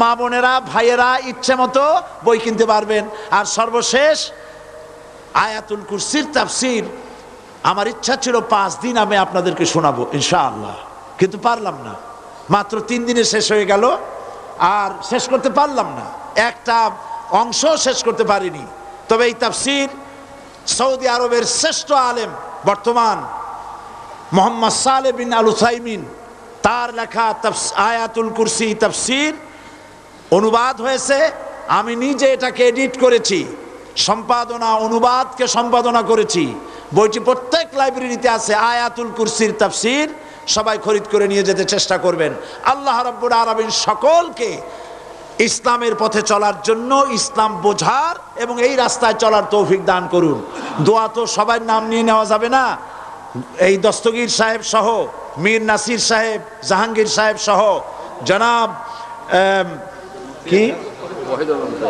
মা বোনেরা, ভাইয়েরা ইচ্ছে মতো বই কিনতে পারবেন। আর সর্বশেষ আয়াতুল কুরসির তাফসীর আমার ইচ্ছা ছিল 5 দিন আমি আপনাদেরকে শোনাবো ইনশাআল্লাহ, কিন্তু পারলাম না। মাত্র 3 দিনে শেষ হয়ে গেল, আর শেষ করতে পারলাম না, একটা অংশ শেষ করতে পারিনি। তবে এই তাফসীর সৌদি আরবের শ্রেষ্ঠ আলেম বর্তমান মোহাম্মদ সালেহ বিন আল উসাইমিন, তার লেখা আয়াতুল কুরসি তাফসীর অনুবাদ হয়েছে। আমি নিজে এটাকে এডিট করেছি, সম্পাদনা, অনুবাদকে সম্পাদনা করেছি। বইটি প্রত্যেক লাইব্রেরিতে আছে, আয়াতুল কুরসির তাফসীর। সবাই খরিদ করে নিয়ে যেতে চেষ্টা করবেন। আল্লাহ রাব্বুল আলামিন সকলকে ইসলামের পথে চলার জন্য, ইসলাম বোঝার এবং এই রাস্তায় চলার তৌফিক দান করুন। দোয়া তো সবার নাম নিয়ে নেওয়া যাবে না। এই দস্তগীর সাহেব সহ, মীর নাসির সাহেব, জাহাঙ্গীর সাহেব সহ, জনাব কি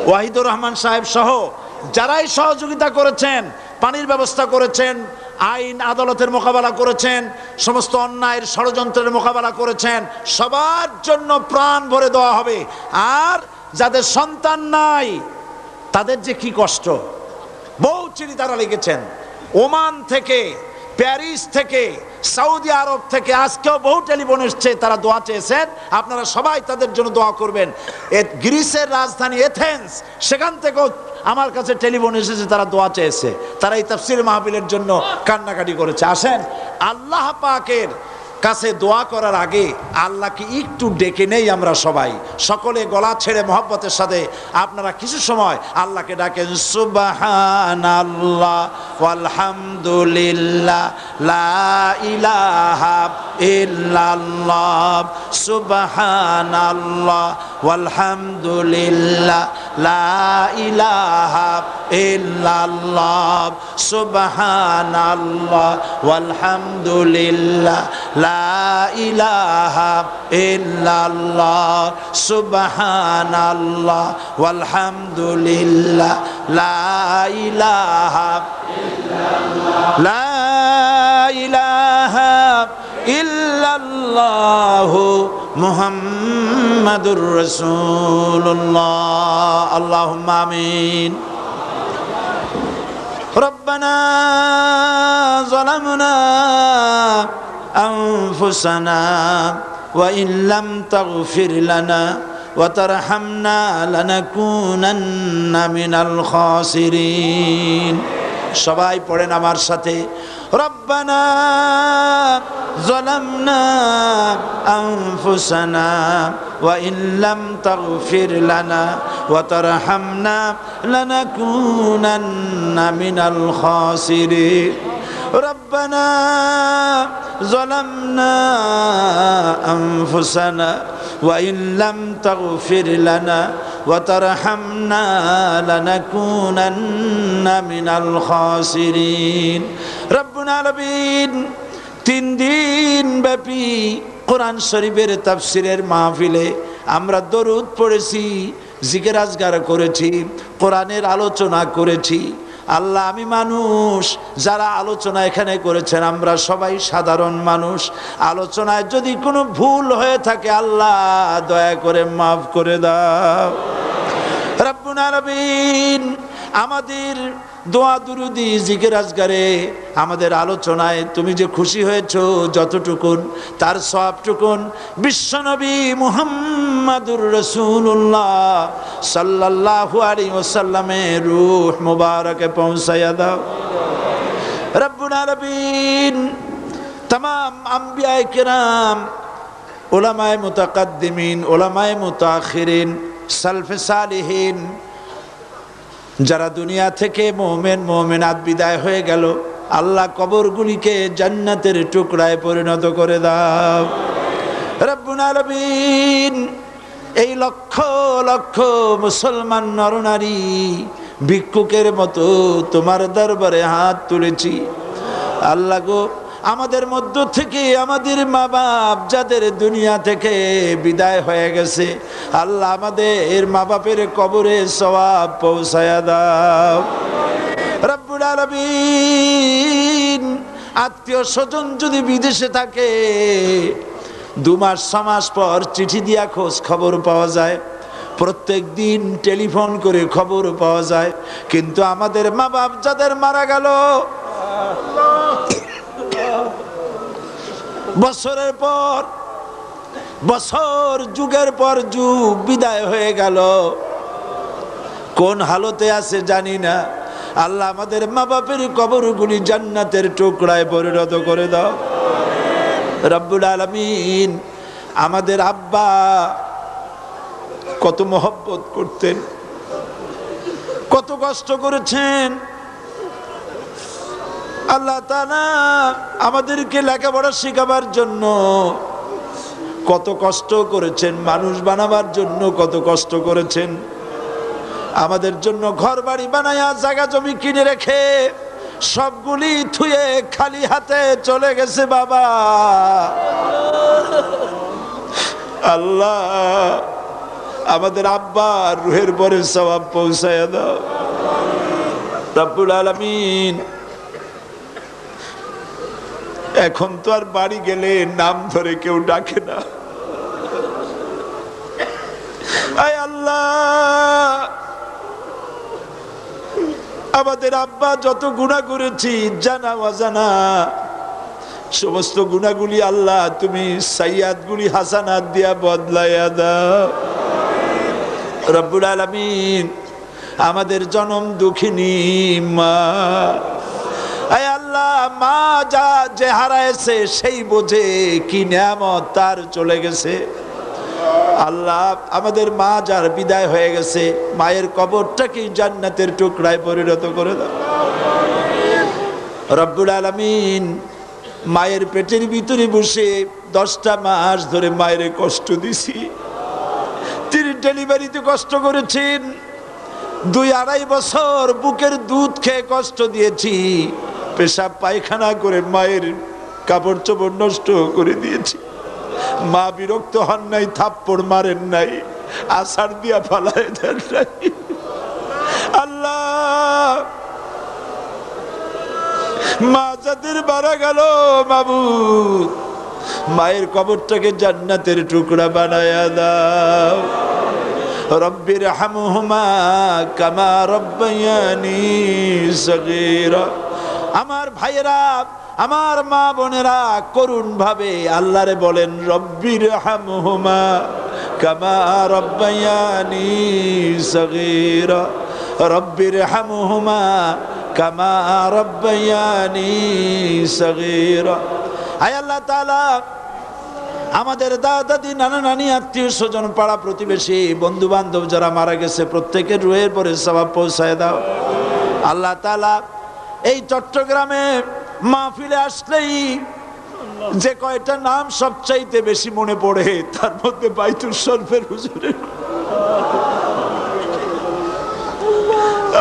ওয়াহিদুর রহমান সাহেব সহ যারাই সহযোগিতা করেছেন, পানির ব্যবস্থা করেছেন, আইন আদালতের মোকাবেলা করেছেন, সমস্ত অন্যায়ের ষড়যন্ত্রের মোকাবেলা করেছেন, সবার জন্য প্রাণ ভরে দেওয়া হবে। আর যাদের সন্তান নাই তাদের যে কি কষ্ট, বহু চিঠি তারা লিখেছেন, ওমান থেকে, প্যারিস থেকে, সৌদি আরব থেকে, আজকেও বহু টেলিফোন এসছে, তারা দোয়া চেয়েছেন। আপনারা সবাই তাদের জন্য দোয়া করবেন। গ্রিসের রাজধানী এথেন্স, সেখান থেকেও আমার কাছে টেলিফোন এসেছে, তারা দোয়া চেয়েছে। তারা এই তাফসীর মাহফিলের জন্য কান্নাকাটি করেছে। আসেন আল্লাহ পাকের কাছে দোয়া করার আগে আল্লাহকে একটু ডেকে নেই আমরা সবাই, সকলে গলা ছেড়ে মহব্বতের সাথে আপনারা কিছু সময় আল্লাহকে ডাকেন। সুবহানাল্লাহ ওয়ালহামদুলিল্লাহ লা ইলাহা ইল্লাল্লাহ, সুবহানাল্লাহ ওয়ালহামদুলিল্লাহ লা ইলাহা ইল্লাল্লাহ, সুবহানাল্লাহ ওয়ালহামদুলিল্লাহ লা ইলাহা ইল্লাল্লাহ, সুবহানাল্লাহ ওয়ালহামদুলিল্লাহ লা ইলাহা ইল্লাল্লাহ, লা ইলাহা ইল্লাল্লাহ মুহাম্মাদুর রাসূলুল্লাহ। আল্লাহুম্মা আমিন। রব্বানা যালামনা أنفسنا وإن لم تغفر لنا وترحمنا لنكونن من الخاسرين। সবাই পড়েন আমার সাথে, রব্বানা যালামনা আনফুসানা ওয়া ইন লাম তাগফির লানা ওয়া তারহামনা লানাকুনান্না মিনাল খাসিরিন। ربنا ظلمنا أنفسنا وإن لم تغفر لنا وترحمنا لنكونن من الخاسرين ربنا العالمين 3 দিন ব্যাপী কোরআন শরীফের তাফসীরের মাহফিলে আমরা দরুদ পড়েছি, জিকির আজকার করেছি, কোরআনের আলোচনা করেছি। আল্লাহ, আমি মানুষ, যারা আলোচনা এখানে করেছেন আমরা সবাই সাধারণ মানুষ। আলোচনায় যদি কোনো ভুল হয়ে থাকে আল্লাহ দয়া করে মাফ করে দাও। রব্বুল আলামিন, আমাদের দোয়া দুরুদি জিকির আজকারে আমাদের আলোচনায় তুমি যে খুশি হয়েছো যতটুকুন তার সবটুকুন বিশ্বনবী মুহাম্মাদুর রাসূলুল্লাহ সাল্লাল্লাহু আলাইহি ওয়াসাল্লামের রূহ মুবারকে পৌঁছায়া দাও। রব্বুল আলামিন, तमाम আম্বিয়ায়ে কেরাম, উলামায়ে মুতাকাদ্দিমিন, উলামায়ে মুতাআখিরিন, সালফে সালিহিন, যারা দুনিয়া থেকে মুমিন মুমিনাত বিদায় হয়ে গেল, আল্লাহ কবরগুলিকে জান্নাতের টুকরায় পরিণত করে দাও। রব্বুল আলামিন, এই লক্ষ লক্ষ মুসলমান নরনারী ভিক্ষুকের মতো তোমার দরবারে হাত তুলেছি। আল্লাহ গো, আমাদের মধ্য থেকে আমাদের মা বাপ যাদের দুনিয়া থেকে বিদায় হয়ে গেছে, আল্লাহ আমাদের মা বাপের কবরে সওয়াব পৌঁছায়া দাও। রব্বুল আলামিন, আত্মীয় স্বজন যদি বিদেশে থাকে 2 মাস 6 মাস পর চিঠি দিয়া খোঁজ খবর পাওয়া যায়, প্রত্যেক দিন টেলিফোন করে খবর পাওয়া যায়, কিন্তু আমাদের মা বাপ যাদের মারা গেল বছরের পর বছর, যুগের পর যুগ বিদায় হয়ে গেল, কোন হালতে আছে জানি না। আল্লাহ আমাদের মা বাপের কবরগুলি জান্নাতের টুকরায় পরিণত করে দাও। রব্বুল আলামিন, আমাদের আব্বা কত মহব্বত করতেন, কত কষ্ট করেছেন। আল্লাহ তাআলা আমাদেরকে লেখাপড়া শেখাবার জন্য কত কষ্ট করেছেন, মানুষ বানাবার জন্য কত কষ্ট করেছেন। আমাদের জন্য ঘর বাড়ি বানায়া জায়গা জমি কিনে রেখে সবগুলি থুয়ে খালি হাতে চলে গেছে বাবা। আল্লাহ, আমাদের আব্বার রুহের পরে সওয়াব পৌঁছায়া দাও। রব্বুল আলামিন, এখন তো আর বাড়ি গেলে নাম ধরে কেউ ডাকে না। আয় আল্লাহ, আমাদের আব্বা যত গুনাহ করেছি জানা অজানা, সমস্ত গুনাহগুলি আল্লাহ তুমি সাইয়াদগুলি হাসানাত দিয়া বদলাইয়া দাও। রব্বুল আলামিন, আমাদের জনম দুঃখিনী মা, আয় আল্লাহ, মা যা যে হারাইছে সেই বোঝে কি নিয়ামত তার চলে গেছে। আল্লাহ, আমাদের মা যার বিদায় হয়ে গেছে, মায়ের কবরটাকে জান্নাতের টুকরায় পরিণত করে দাও। রব্বুল আলামিন, মায়ের পেটের ভিতরে বসে 10টা মাস ধরে মায়ের কষ্ট দিছি। তিনি ডেলিভারিতে কষ্ট করেছেন, 2-2.5 বছর বুকের দুধ খেয়ে কষ্ট দিয়েছি, পেশাব পায়খানা করে মায়ের কাপড় চোপড় নষ্ট করে দিয়েছি। মা বিরক্ত হন নাই, থাপ্পড় মারেন নাই, আছাড় দিয়া ফালায় দেন নাই। আল্লাহ, মা যাদের মারা গেল মাবুদ, মায়ের কবরটাকে জান্নাতের টুকরা বানায়া দাও। রব্বির হামহুমা কামা রব্বায়ানি সগীরা। আমার ভাইয়েরা, আমার মা বোনেরা করুণ ভাবে আল্লাহরে বলেন, রব্বির হামহুমা কামা রব্বায়ানি সগীরা, রব্বির হামহুমা কামা রব্বায়ানি সগীরা। আয় আল্লাহ তাআলা, আমাদের দাদা দাদি নানা নানি আত্মীয় স্বজন পাড়া প্রতিবেশী বন্ধু বান্ধব যারা মারা গেছে প্রত্যেকের রুহের পরে সওয়াব পৌঁছায় দাও। আল্লাহ তাআলা, এই চট্টগ্রামে মাহফিলে আসলেই যে কয়টা নাম সবচাইতে বেশি মনে পড়ে তার মধ্যে বাইতুল শরীফের হুজুরের।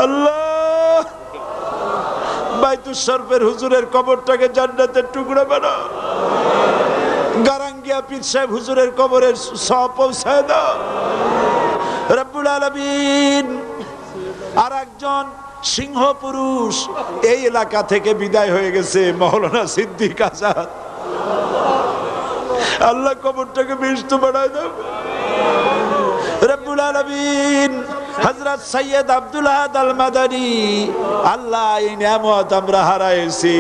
আল্লাহ, বাইতুল শরীফের হুজুরের কবরটাকে জান্নাতের টুকরা বানাও। গারাঙ্গিয়া পীর সাহেব হুজুরের কবরের সওয়াব পৌঁছায় দাও রব্বুল আলামিন। আর একজন সিংহ পুরুষ এই এলাকা থেকে বিদায় হয়ে গেছে, মাওলানা সিদ্দিক আজাদ। আল্লাহ কবরটাকে বেহেশত বানায় দাও রব্বুল আলামিন। হযরত সৈয়দ আব্দুল আহাদ আল মাদানী, আল্লাহ এই নিয়ামত আমরা হারাইছি,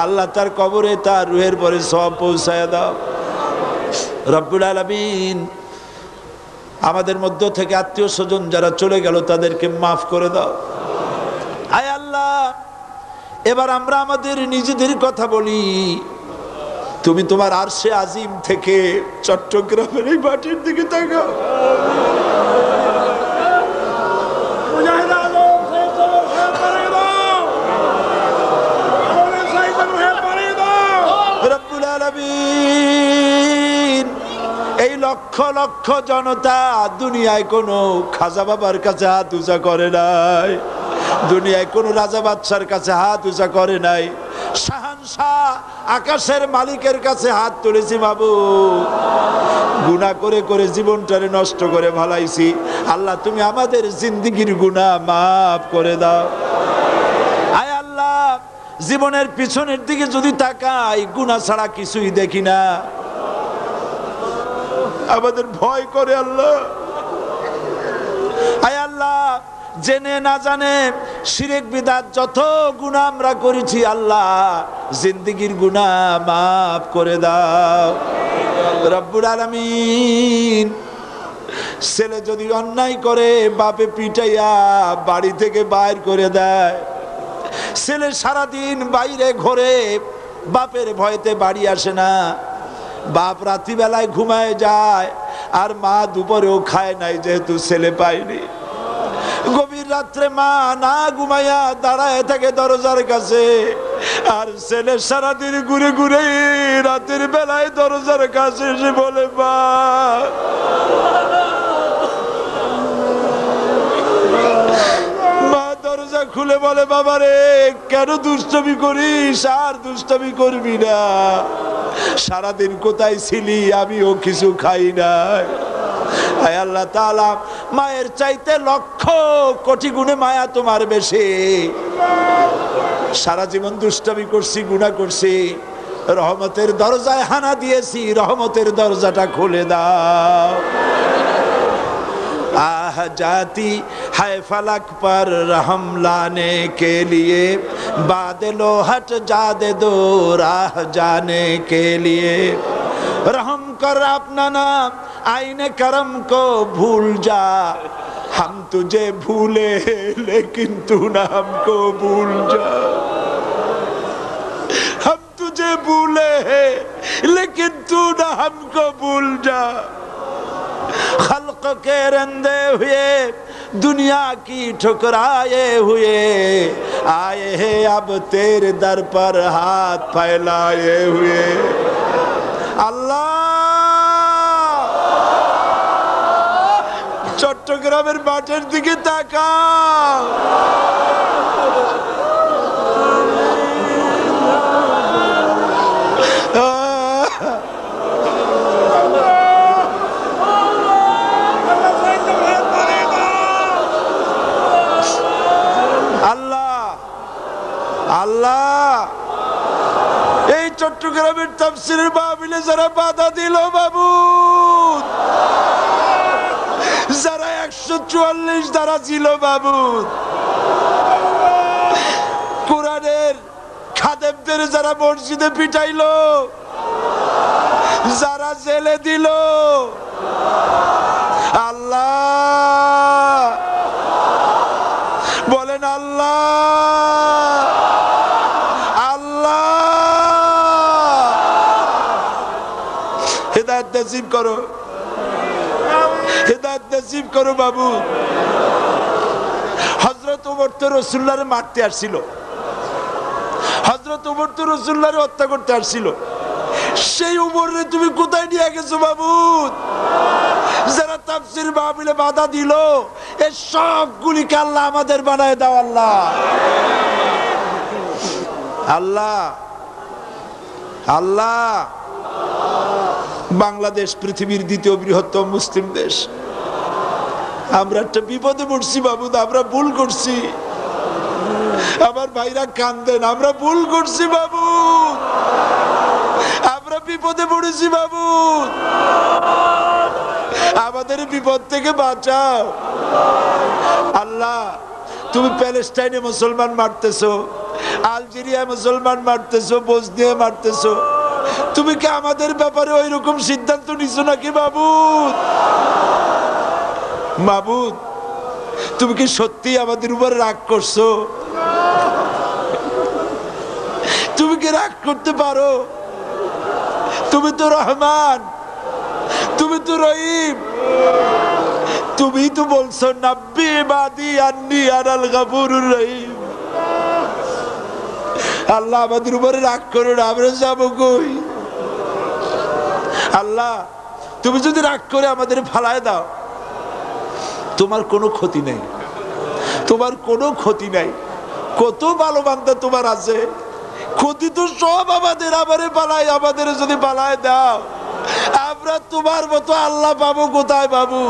আল্লাহ তার কবরে তার রূহের পরে সওয়াব পৌঁছায় দাও রব্বুল আলামিন। আমাদের মধ্য থেকে আত্মীয় স্বজন যারা চলে গেল তাদেরকে মাফ করে দাও। আয় আল্লাহ, এবার আমরা আমাদের নিজেদের কথা বলি। তুমি তোমার আরশে আজিম থেকে চট্টগ্রামের এই মাটির দিকে তাকাও। রব্বুল আলামিন, এই লক্ষ লক্ষ জনতা দুনিয়ায় কোনো খাজা বাবার কাছে হাত উঁচা করে নাই, দুনিয়ায় কোন রাজা বাদশার কাছে হাত উঁচা করে নাই, শাহানশাহ আকাশের মালিকের কাছে হাত তুলেছি। বাবু, গুনাহ করে করে জীবনটারে নষ্ট করে ভালাইছি। আল্লাহ, তুমি আমাদের জিন্দেগির গুনাহ মাফ করে দাও। আয় আল্লাহ, জীবনের পিছনের দিকে যদি তাকাই গুনাহ ছাড়া কিছুই দেখি না, আমাদের ভয় করে আল্লাহ। আয় আল্লাহ, জেনে না জানে শিরক বিদআত যত গুনাহ আমরা করেছি, আল্লাহ জিন্দেগির গুনাহ মাফ করে দাও রব্বুল আলামিন। ছেলে যদি অন্যায় করে বাপে পিটাইয়া বাড়ি থেকে বাইর করে দেয়, ছেলে সারাদিন বাইরে ঘোরে, বাপের ভয়তে বাড়ি আসে না, বাপ রাত্রিবেলায় ঘুমায় যায়, আর মা দুপুরেও খায় নাই যেহেতু ছেলে পায়নি। গভীর রাত্রে মা না ঘুমাইয়া দাঁড়ায় থাকে দরজার কাছে, আর ছেলে সারাদিন ঘুরে ঘুরে রাতের বেলায় দরজার কাছে এসে বলে, মা দরজা খুলে বলে, বাবা রে কেন দুষ্টমি করিস? আর দুষ্টমি করবি না, সারাদিন কোথায় ছিলি? আমিও কিছু খাই নাই। আয় আল্লাহ তাআলা, মায়ের চাইতে লক্ষ কোটি গুণে মায়া তোমার বেশি। সারা জীবন দুষ্টমি করছি, গুনাহ করছি, রহমতের দরজায় হানা দিয়েছি, রহমতের দরজাটা খুলে দাও। आह जाती है फलक पर रहम लाने के लिए, बादलों हट जा दे दो राह जाने के लिए, रहम कर अपना नाम आईने करम को भूल जा, हम तुझे भूले लेकिन तू ना हमको भूल जा, हम तुझे भूले लेकिन तू ना हमको भूल जा, खल्क के रंदे हुए दुनिया की ठुकराए हुए आए हैं अब तेरे दर पर हाथ फैलाए हुए। अल्लाह, চট্টগ্রামের মাঠের দিকে তাকাও। আল্লাহ, এই চট্টগ্রামের তাফসীরের মাহফিলে যারা বাধা দিল বাবু, যারা 144 দ্বারা ছিল বাবু, কোরআনের খাদেমদের যারা মসজিদে পিটাইলো, যারা জেলে দিল, আল্লাহ বলেন আল্লাহ, हिदायत नसीब करो, हिदायत नसीब करो बाबू। हजरत उमर तो रसूलुल्लाहरे मारते आसছিল, हजरत उमर तो रसूलुल्लाहरे हत्या करते आसছিল, সেই উমরে তুমি কোথায় নিয়ে গেছো মাবুদ? যারা তাফসীর মাহফিলে বাধা দিল, এই সবগুলিকে আল্লাহ আমাদের বানায় দাও আল্লাহ। আল্লাহ আল্লাহ বাংলাদেশ পৃথিবীর দ্বিতীয় বৃহত্তম মুসলিম দেশ। আমরা একটা বিপদে পড়ছি মাবুদ, আমরা ভুল করছি। আমার ভাইরা কান্দেন, আমরা ভুল করছি মাবুদ, আমরা বিপদে পড়েছি মাবুদ, আমাদের বিপদ থেকে বাঁচাও আল্লাহ। তুমি প্যালেস্টাইনে মুসলমান মারতেছো, আলজেরিয়ায় মুসলমান মারতেছো, বসনিয়ায় মারতেছো, তুমি কি আমাদের ব্যাপারে ওই রকম সিদ্ধান্ত নিছো নাকি মাবুদ? মাবুদ, তুমি কি সত্যি আমাদের উপর রাগ করছো? তুমি কি রাগ করতে পারো? তুমি তো রহমান, তুমি তো রহিম, তুমি তো বলছো নাব্বি ইবাদি আন্নী আনাল গাফুরুর রহিম। আল্লাহ আমাদের উপরে রাগ করো না, আমরা যাবো কই? আল্লাহ তুমি যদি রাগ করে আমাদের ফালায় দাও, তোমার কোনো ক্ষতি নেই, তোমার কোনো ক্ষতি নাই। কত ভালো বান্দা তোমার আছে, ক্ষতি তো সব আমাদের। আমাদের যদি পালায় দাও, আমরা তোমার মতো আল্লাহ পাবো কোথায় বাবু?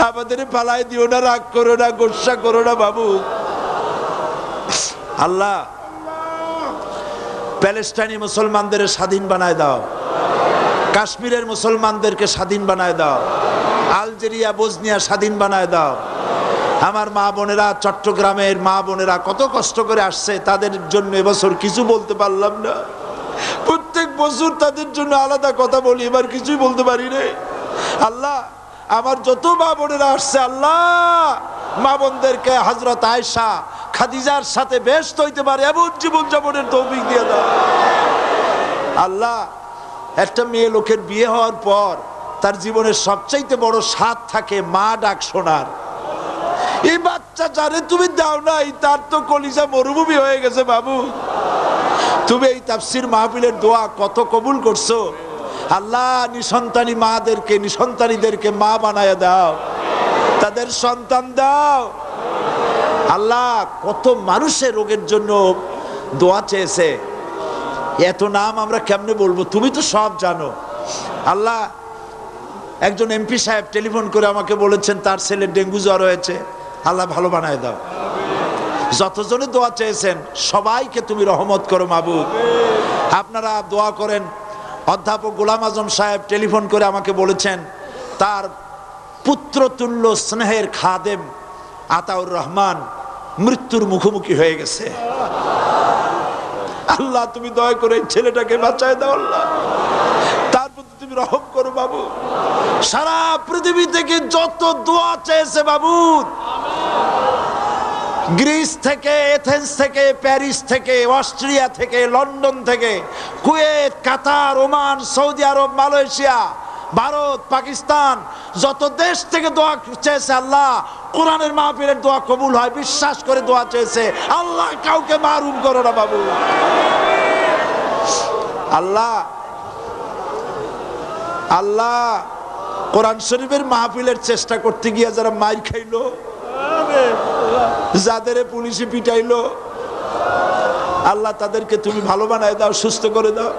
আমাদের পালায় দিও না, রাগ করো না, গোসা করো না বাবু। আল্লাহ প্যালেস্টাইনি মুসলমানদের স্বাধীন বানায় দাও, কাশ্মীরের মুসলমানদেরকে স্বাধীন বানায় দাও, আলজেরিয়া বসনিয়া স্বাধীন বানায় দাও। আমার মা বোনেরা, চট্টগ্রামের মা বোনেরা কত কষ্ট করে আসছে, তাদের জন্য এবছর কিছু বলতে পারলাম না। প্রত্যেক বছর তাদের জন্য আলাদা কথা বলি, এবার কিছুই বলতে পারি রে আল্লাহ। আমার যত মা বোনেরা আসছে আল্লাহ, মা বোনদেরকে হযরত আয়েশা খাদিজার সাথে বেহেশত হইতে পারে এমন জীবন যাপনের তৌফিক দিয়ে দাও আল্লাহ। একটা মেয়ে লোকের বিয়ে হওয়ার পর তার জীবনের সবচাইতে বড় স্বাদ থাকে মা ডাক শোনার। এই বাচ্চা যারে তুমি দাও নাই, তার তো কলিজা মরুভূমি হয়ে গেছে বাবু। তুমি এই তাফসীর মাহফিলের দোয়া কত কবুল করছো আল্লাহ। নিসন্তানী মাদেরকে, নিসন্তানীদেরকে মা বানায় দাও, তাদের সন্তান দাও আল্লাহ। কত মানুষের রোগের জন্য দোয়া চেয়েছে, এত নাম আমরা কেমনে বলবো, তুমি তো সব জানো আল্লাহ। একজন এমপি সাহেব টেলিফোন করে আমাকে বলেছেন তার ছেলের ডেঙ্গু জ্বর হয়েছে, আল্লাহ ভালো বানায় দাও। যতজনে দোয়া চেয়েছেন সবাইকে তুমি রহমত করো মাবুদ। আপনারা দোয়া করেন। অধ্যাপক গোলাম আজম সাহেব টেলিফোন করে আমাকে বলেছেন তার পুত্রতুল্য স্নেহের খাদেম আতাউর রহমান মৃত্যুর মুখোমুখি হয়ে গেছে। আল্লাহ তুমি দয়া করে ছেলেটাকে বাঁচায় দাও আল্লাহ, তার প্রতি তুমি রহম করো বাবু। সারা পৃথিবী থেকে যত দোয়া চেয়েছে বাবু, গ্রিস থেকে, এথেন্স থেকে, প্যারিস থেকে, অস্ট্রিয়া থেকে, লন্ডন থেকে, কুয়েত, কাতার, ওমান, সৌদি আরব, মালয়েশিয়া, ভারত, পাকিস্তান, যত দেশ থেকে দোয়া চেয়েছে আল্লাহ, কোরআনের মাহফিলের দোয়া কবুল হয় বিশ্বাস করে দোয়া চেয়েছে আল্লাহ। কাউকে মারুম করো না বাবু আল্লাহ। আল্লাহ কোরআন শরীফের মাহফিলের চেষ্টা করতে গিয়ে যারা মাইর খাইলো, যাদের পুলিশে পিটাইলো আল্লাহ, তাদেরকে তুমি ভালো বানায় দাও, সুস্থ করে দাও।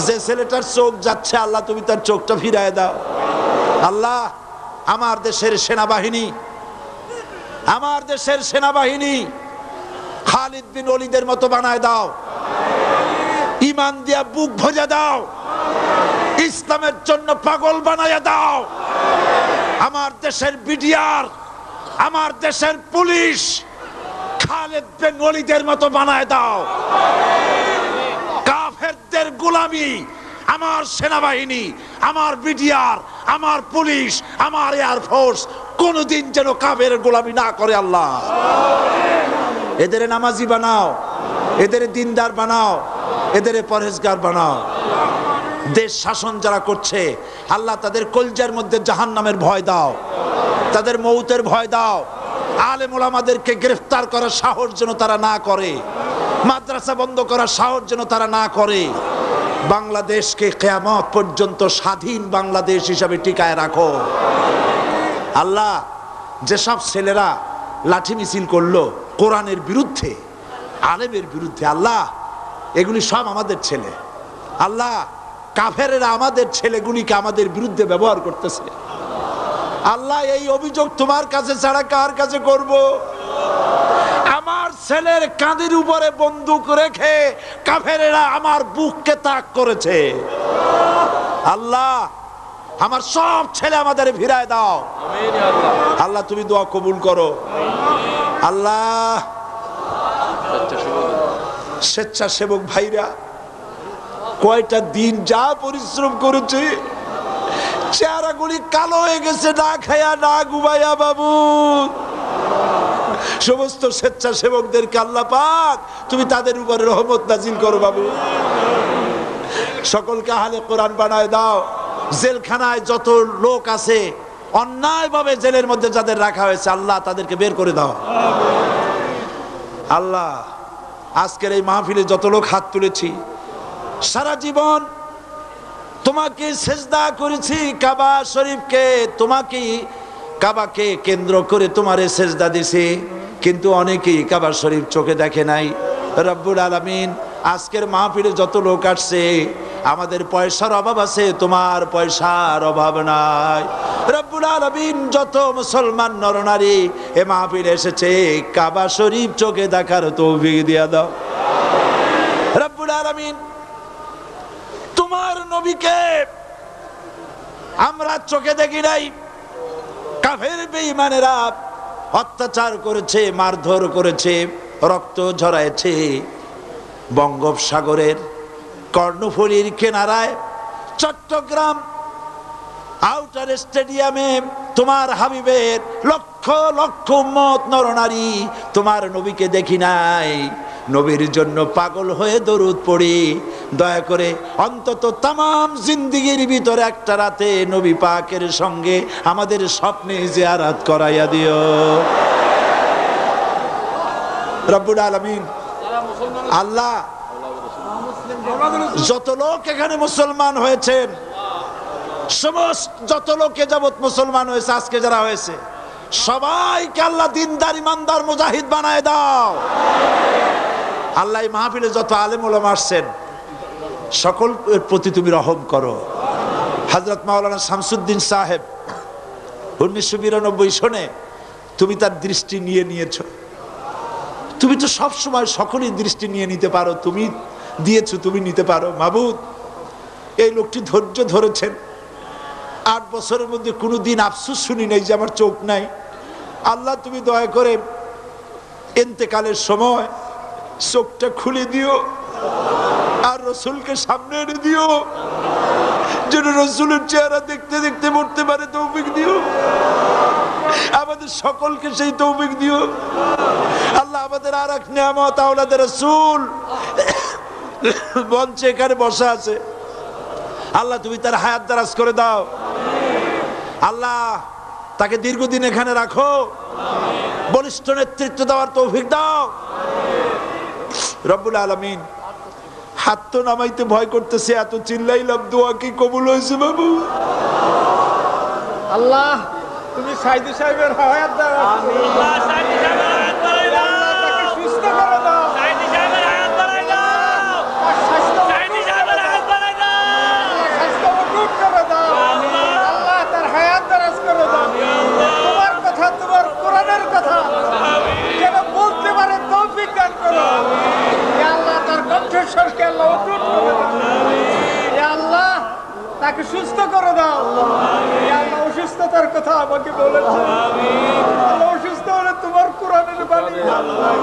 যে ছেলেটার চোখ যাচ্ছে আল্লাহ তুমি তার চোখটা ফিরায় দাও আল্লাহ। আমার দেশের সেনাবাহিনী, আমার দেশের সেনাবাহিনী খালিদ বিন ওলীদের মতো বানায় দাও, ঈমান দিয়া বুক ভরে দাও, ইসলামের জন্য পাগল বানায় দাও। আমার দেশের বিডিআর, আমার দেশের পুলিশ খালিদ বিন ওলীদের মতো বানায় দাও। কাফেরদের গোলামি আমার সেনাবাহিনী, আমার বিডিআর, আমার পুলিশ, আমার এয়ারফোর্স কোনদিন যেন কাফের গোলামি না করে আল্লাহ। এদের নামাজি বানাও, এদের দিনদার বানাও, এদের পরহেজগার বানাও। দেশ শাসন যারা করছে আল্লাহ তাদের কলজার মধ্যে জাহান্নামের ভয় দাও, তাদের মৌতের ভয় দাও। আলেম ওলামাদেরকে গ্রেফতার করার সাহস যেন তারা না করে, মাদ্রাসা বন্ধ করার সাহস যেন তারা না করে। বাংলাদেশকে কিয়ামত পর্যন্ত স্বাধীন বাংলাদেশ হিসাবে টিকায় রাখো আল্লাহ। যেসব ছেলেরা লাঠি মিছিল করলো কোরআনের বিরুদ্ধে, আলেমের বিরুদ্ধে, আল্লাহ এগুলি সব আমাদের ছেলে। আল্লাহ কাফেরেরা আমাদের ছেলেগুলিকে আমাদের বিরুদ্ধে ব্যবহার করতেছে। আল্লাহ এই অভিযোগ তোমার কাছে ছাড়া কার কাছে করব? আমার ছেলের কাঁধের উপরে বন্দুক রেখে কাফেরেরা আমার বুককে তাক করেছে। আল্লাহ আমার সব ছেলে আমাদের ফিরায় দাও। আল্লাহ তুমি দোয়া কবুল করো। আল্লাহ স্বেচ্ছাসেবক ভাইরা কয়টা দিন যা পরিশ্রম করেছে, চেহারাগুলি কালো হয়ে গেছে, না খায়া না ঘুমাইয়া বাবু। সমস্ত স্বেচ্ছাসেবকদেরকে আল্লাহ পাক তুমি তাদের উপরে রহমত নাজিল করো বাবু। সকলকে আহলে কোরআন বানায় দাও। জেলখানায় যত লোক আছে অন্যায়ভাবে জেলের মধ্যে যাদের রাখা হয়েছে আল্লাহ তাদেরকে বের করে দাও। আল্লাহ আজকের এই মাহফিলে যত লোক হাত তুলেছি, সারা জীবন তোমাকে সেজদা করেছি, কাবা শরীফকে, তোমাকে কাবাকে কেন্দ্র করে তোমারে সেজদা দিছি, কিন্তু অনেকেই কাবা শরীফ চোখে দেখে নাই। রব্বুল আলামিন আজকের মাহফিলে যত লোক আসছে, আমাদের পয়সার অভাব আছে, তোমার পয়সার অভাব নাই। রব্বুল আলামিন যত মুসলমান নরনারী এ মাহফিলে এসেছে, কাবা শরীফ চোখে দেখার তৌফিক দিয়া দাও। রব্বুল আলামিন তোমার নবীকে আমরা চোখে দেখি নাই, কাফের বেঈমানেরা অত্যাচার করেছে, মারধর করেছে, রক্ত ঝরাইছে। বঙ্গোপসাগরের কর্ণফুলীর কিনারায় চট্টগ্রাম আউটার স্টেডিয়ামে তোমার হাবিবের লক্ষ লক্ষ উম্মত নরনারী তোমার নবীকে দেখি নাই, নবীর জন্য পাগল হয়ে দরুদ পড়ি। দয়া করে অন্তত তামাম জিন্দেগির ভিতরে একটা রাতে নবী পাকের সঙ্গে আমাদের স্বপ্নে জিয়ারত করাইয়া দিও রব্বুল আলামিন। আল্লাহ যত লোক এখানে মুসলমান হয়েছেন, সমস্ত যত লোকে যাবত মুসলমান হয়েছে, আজকে যারা হয়েছে সবাইকে আল্লাহ দিনদার ইমানদার মুজাহিদ বানায় দাও। আল্লাহ এই মাহফিলে যত আলেম ওলামা আসছেন সকলের প্রতি তুমি রহম করো। হযরত মাওলানা শামসুদ্দিন সাহেব 1992 সনে তুমি তার দৃষ্টি নিয়ে নিয়েছো। তুমি তো সব সময় সকলের দৃষ্টি নিয়ে নিতে পারো, তুমি দিয়েছো, তুমি নিতে পারো। মাবুদ এই লোকটি ধৈর্য ধরেছেন, 8 বছরের মধ্যে কোনো দিন আফসোস শুনি নাই যে আমার চোখ নাই। আল্লাহ তুমি দয়া করে ইন্তেকালের সময় চোখটা খুলে দিও আর রসুলকে সামনে এনে দিও, যেন রসুলের চেহারা দেখতে দেখতে মরতে পারে তৌফিক দিও। আমাদের সকলকে সেই তৌফিক দিও আল্লাহ। আমাদের আর এক নিয়ামত আওলাদে রাসূল মঞ্চে এখানে বসা আছে, আল্লাহ তুমি তার হায়াত দারাজ করে দাও। আল্লাহ তাকে দীর্ঘদিন এখানে রাখো, বলিষ্ঠ নেতৃত্ব দেওয়ার তৌফিক দাও রব্বুল আলামিন। হাত তো নামাইতে ভয় করতেছে, এত চিল্লাইলাম, দোয়া কি কবুল হয়েছে বাবু? আল্লাহ তুমি সাইদী সাহেবের হায়াত দাও, আল্লাহ সাইদী সাহেবের হায়াত বাড়াই দাও, তাকে সুস্থ করে দাও, সাইদী সাহেবের হায়াত বাড়াই দাও, সাইদী সাহেবের হায়াত বাড়াই দাও, স্বাস্থ্য অটুট করে দাও, আল্লাহ তার হায়াত দারাজ করে দাও। তোমার কথা, তোমার কোরআনের কথা যেন বলতে পারে তৌফিক দান করো। ইয়া আল্লাহ তার কণ্ঠস্বরকে আল্লাহ অটুট করে দাও। ইয়া আল্লাহ তাকে সুস্থ করে দাও। ইয়া আল্লাহ অসুস্থতার কথা আমাকে বলেছে, আল্লাহ অসুস্থ হলে তোমার কোরআনের বাণী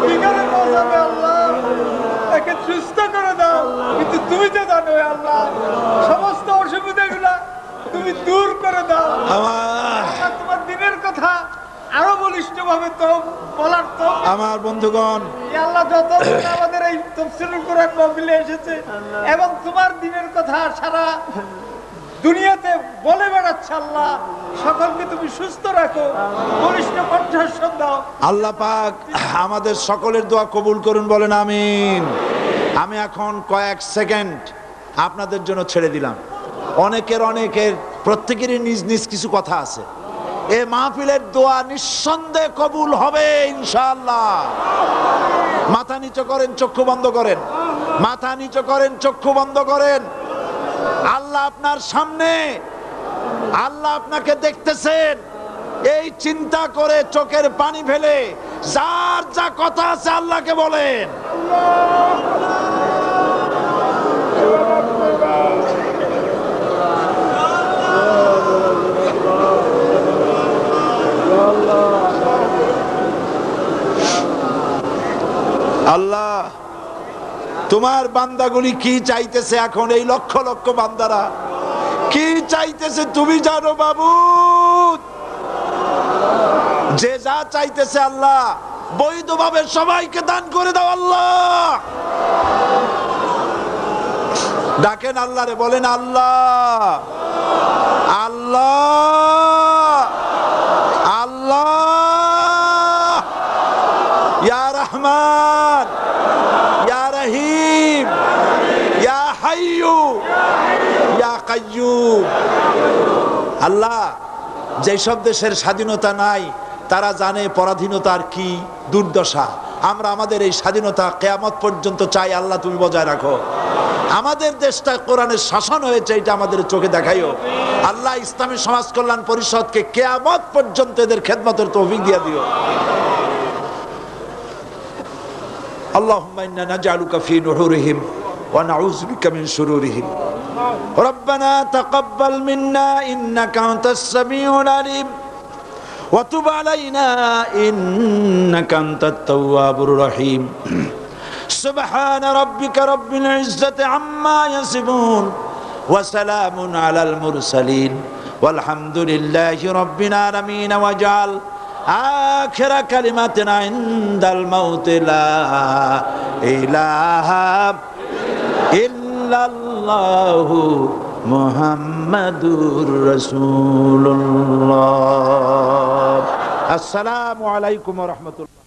বিকারে পৌঁছাবে। আল্লাহ তাকে সুস্থ করে দাও, কিন্তু তুমি তো জানো আল্লাহ সমস্ত অসুবিধাগুলা তুমি দূর করে দাও। তোমার দিনের কথা আরো বলিষ্ঠ ভাবে তো বলার তো আমার বন্ধুগণ, আল্লাহ যত আমাদের এই তাফসীরুল কোরআন মাহফিলে এসেছে এবং তোমার দিনের কথা সারা দুনিয়াতে বলে বেড়াচ্ছে, আল্লাহ সকলকে তুমি সুস্থ রাখো, বলিষ্ঠ কণ্ঠস্বর দাও। আল্লাহ পাক আমাদের সকলের দোয়া কবুল করুন, বলেন আমিন। আমি এখন কয়েক সেকেন্ড আপনাদের জন্য ছেড়ে দিলাম। অনেকের প্রত্যেকেরই নিজ নিজ কিছু কথা আছে। এ মাহফিলের দোয়া নিঃসন্দেহে কবুল হবে ইনশাআল্লাহ। মাথা নিচু করেন, চক্ষু বন্ধ করেন, মাথা নিচু করেন, চক্ষু বন্ধ করেন। আল্লাহ আপনার সামনে, আল্লাহ আপনাকে দেখতেছেন। এই চিন্তা করে চোখের পানি ফেলে যার যা কথা আছে আল্লাহকে বলেন। আল্লাহ, তোমার বান্দাগুলি কি চাইতেছে এখন, এই লক্ষ লক্ষ বান্দারা কি চাইতেছে তুমি জানো বাবু। যে যা চাইতেছে আল্লাহ বৈধভাবে সবাইকে দান করে দাও আল্লাহ। ডাকেন আল্লাহ রে, বলেন আল্লাহ, আল্লাহ, আল্লাহ, ইয়া রহমান, ইয়া রহিম, ইয়া হাইয়্যু, ইয়া কাইয়্যুম। আল্লাহ, যেসব দেশের স্বাধীনতা নাই তারা জানে পরাধীনতার কি দুর্দশা। আমরা আমাদের এই স্বাধীনতা কিয়ামত পর্যন্ত চাই। আল্লাহ তুমি বজায় রাখো। আমাদের দেশটা কোরআনের শাসন হয়েছে, এটা আমাদের চোখে দেখাইও আল্লাহ। ইসলামী সমাজ কল্যাণ পরিষদকে কিয়ামত পর্যন্ত এদের খেদমতের তৌফিক দিয়ে দিও। আল্লাহুম্মা ইন্না নাজআলুকা ফি নুহুরিহিম ওয়া নাউযু বিকা মিন শুরুরিহিম। রব্বানা তাকাব্বাল মিন্না ইন্নাকা আনতাস সামিউল আলিম ওয়া তুব আলাইনা ইন্নাকা আনতাত তাওয়াবুর রহিম। সুবহান রাব্বিকা রাব্বিল ইজ্জাতি আম্মা ইয়াসিফুন ওয়া সালামুন আলাল মুরসালিন ওয়ালহামদুলিল্লাহি রাব্বিল আলামিন। ওয়াজআল আখিরা কালিমাতিনা ইনদাল মাউতি লা ইলাহা ইল্লাল্লাহু মুহাম্মাদুর রাসূলুল্লাহ। আসসালামু আলাইকুম ওয়া রাহমাতুল্লাহ।